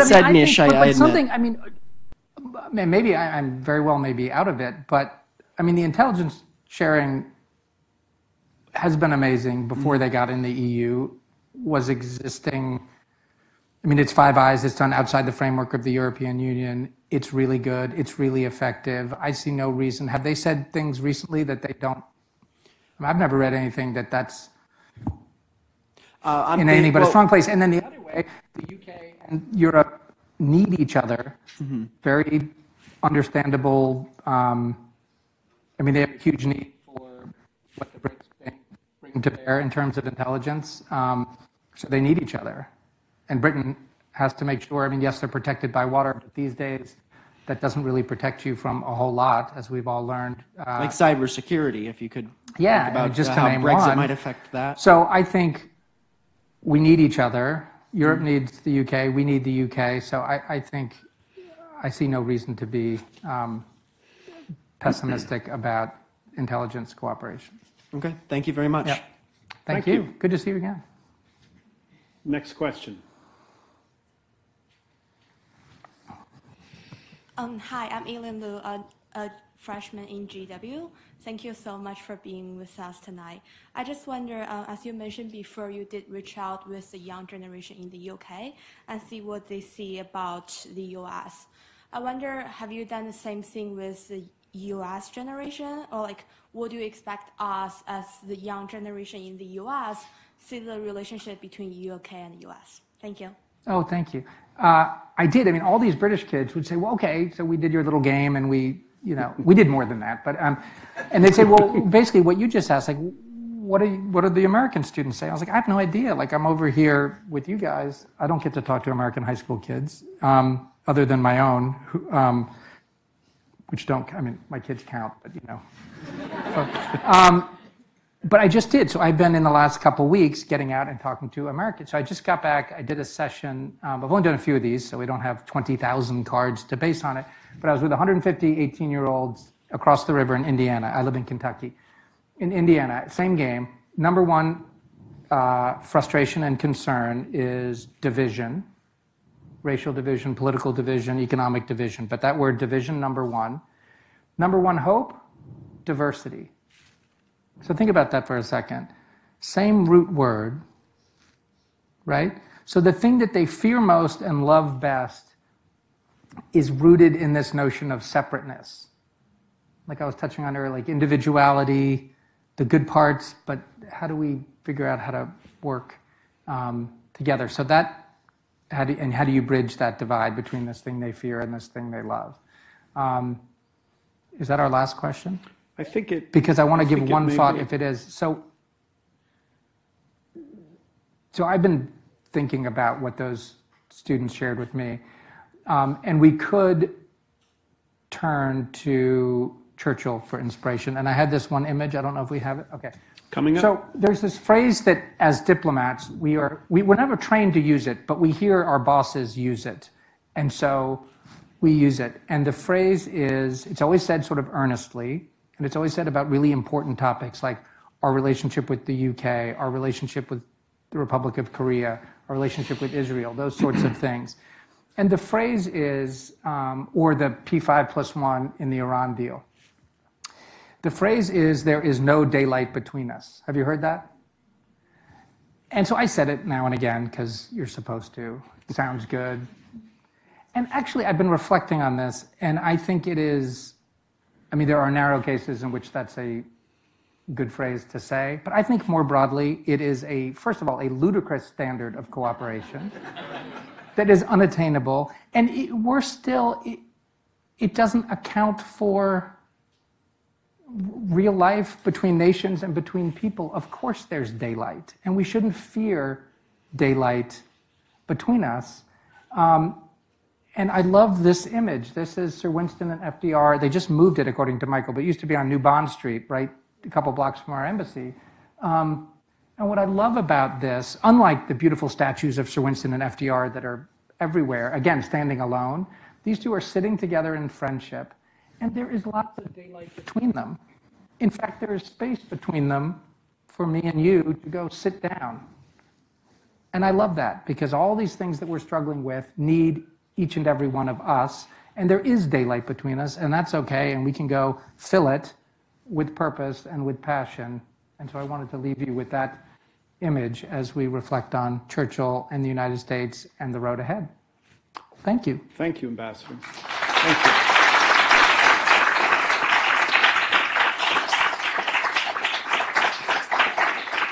said niche. But I admit. something. Maybe I'm very well maybe out of it, but the intelligence sharing has been amazing before they got in the EU, was existing. It's Five Eyes. It's done outside the framework of the European Union. It's really good. It's really effective. I see no reason. Have they said things recently that they don't? I've never read anything that's in any but a strong place. And then the other way, the UK and Europe need each other. Mm-hmm. Very understandable. They have a huge need for what the Brits bring to bear in terms of intelligence. So they need each other. And Britain has to make sure, yes, they're protected by water, but these days that doesn't really protect you from a whole lot, as we've all learned. Like cybersecurity, if you could think about just how to name Brexit one. might affect that. So I think we need each other. Europe needs the UK. We need the UK. So I think I see no reason to be pessimistic about intelligence cooperation. Okay, thank you very much. Yep. Thank you. you. Good to see you again. Next question. Hi, I'm Eileen Liu, a freshman in GW. Thank you so much for being with us tonight. I just wonder, as you mentioned before, you did reach out with the young generation in the UK and see what they see about the US. I wonder, have you done the same thing with the US generation? Or would you expect us as the young generation in the US see the relationship between UK and the US? Thank you. Oh, thank you. I did. All these British kids would say, well, okay, so we did your little game and we did more than that. But and they'd say, well, basically what you just asked, what do the American students say? I was like, I have no idea. I'm over here with you guys. I don't get to talk to American high school kids other than my own, which don't, my kids count, but but I just did. So I've been in the last couple of weeks getting out and talking to Americans. So I just got back. I did a session. I've only done a few of these, so we don't have 20,000 cards to base on it. But I was with 150 18-year-olds across the river in Indiana. I live in Kentucky. In Indiana, same game. Number one frustration and concern is division, racial division, political division, economic division. But that word division, number one. Number one hope, diversity. So think about that for a second. Same root word, right? So the thing that they fear most and love best is rooted in this notion of separateness. Like I was touching on earlier, individuality, the good parts, but how do we figure out how to work together? So how do you bridge that divide between this thing they fear and this thing they love? Is that our last question? I think it... Because I want to give one thought be. if it is. So I've been thinking about what those students shared with me. And we could turn to Churchill for inspiration. And I had this one image. I don't know if we have it. Okay. Coming up. So there's this phrase that as diplomats, we're never trained to use it, but we hear our bosses use it. And so we use it. And the phrase is, it's always said sort of earnestly, and it's always said about really important topics like our relationship with the UK, our relationship with the Republic of Korea, our relationship with Israel, those sorts of things. And the phrase is, or the P5+1 in the Iran deal. The phrase is, there is no daylight between us. Have you heard that? And so I said it now and again because you're supposed to. It sounds good. And actually, I've been reflecting on this, and I think it is, I mean, there are narrow cases in which that's a good phrase to say, but I think more broadly, it is first of all, a ludicrous standard of cooperation that is unattainable, and it doesn't account for real life between nations and between people. Of course there's daylight, and we shouldn't fear daylight between us. And I love this image. This is Sir Winston and FDR. They just moved it, according to Michael, but it used to be on New Bond Street, right, a couple blocks from our embassy. And what I love about this, unlike the beautiful statues of Sir Winston and FDR that are everywhere, again, standing alone, these two are sitting together in friendship, and there is lots of daylight between them. In fact, there is space between them for me and you to go sit down. And I love that, because all these things that we're struggling with need each and every one of us, and there is daylight between us, and that's okay, and we can go fill it with purpose and with passion. And so I wanted to leave you with that image as we reflect on Churchill and the United States and the road ahead. Thank you. Thank you, Ambassador. Thank you.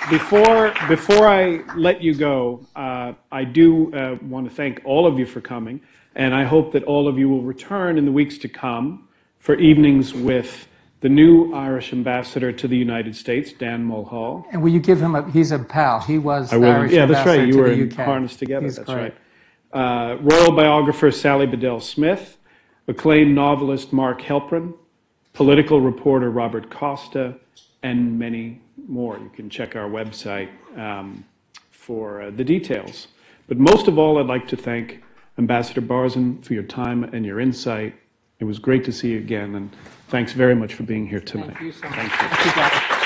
Before I let you go, I do want to thank all of you for coming, and I hope that all of you will return in the weeks to come for evenings with the new Irish ambassador to the United States, Dan Mulhall. And will you give him he's a pal. He was the Irish yeah, that's ambassador right. You to were the in UK. harness together. He's That's great. right. Royal biographer Sally Bedell Smith, acclaimed novelist Mark Helprin, political reporter Robert Costa, and many more. You can check our website for the details. But most of all, I'd like to thank Ambassador Barzun for your time and your insight. It was great to see you again, and thanks very much for being here tonight. Thank you so much. Thank you. Thank you, guys.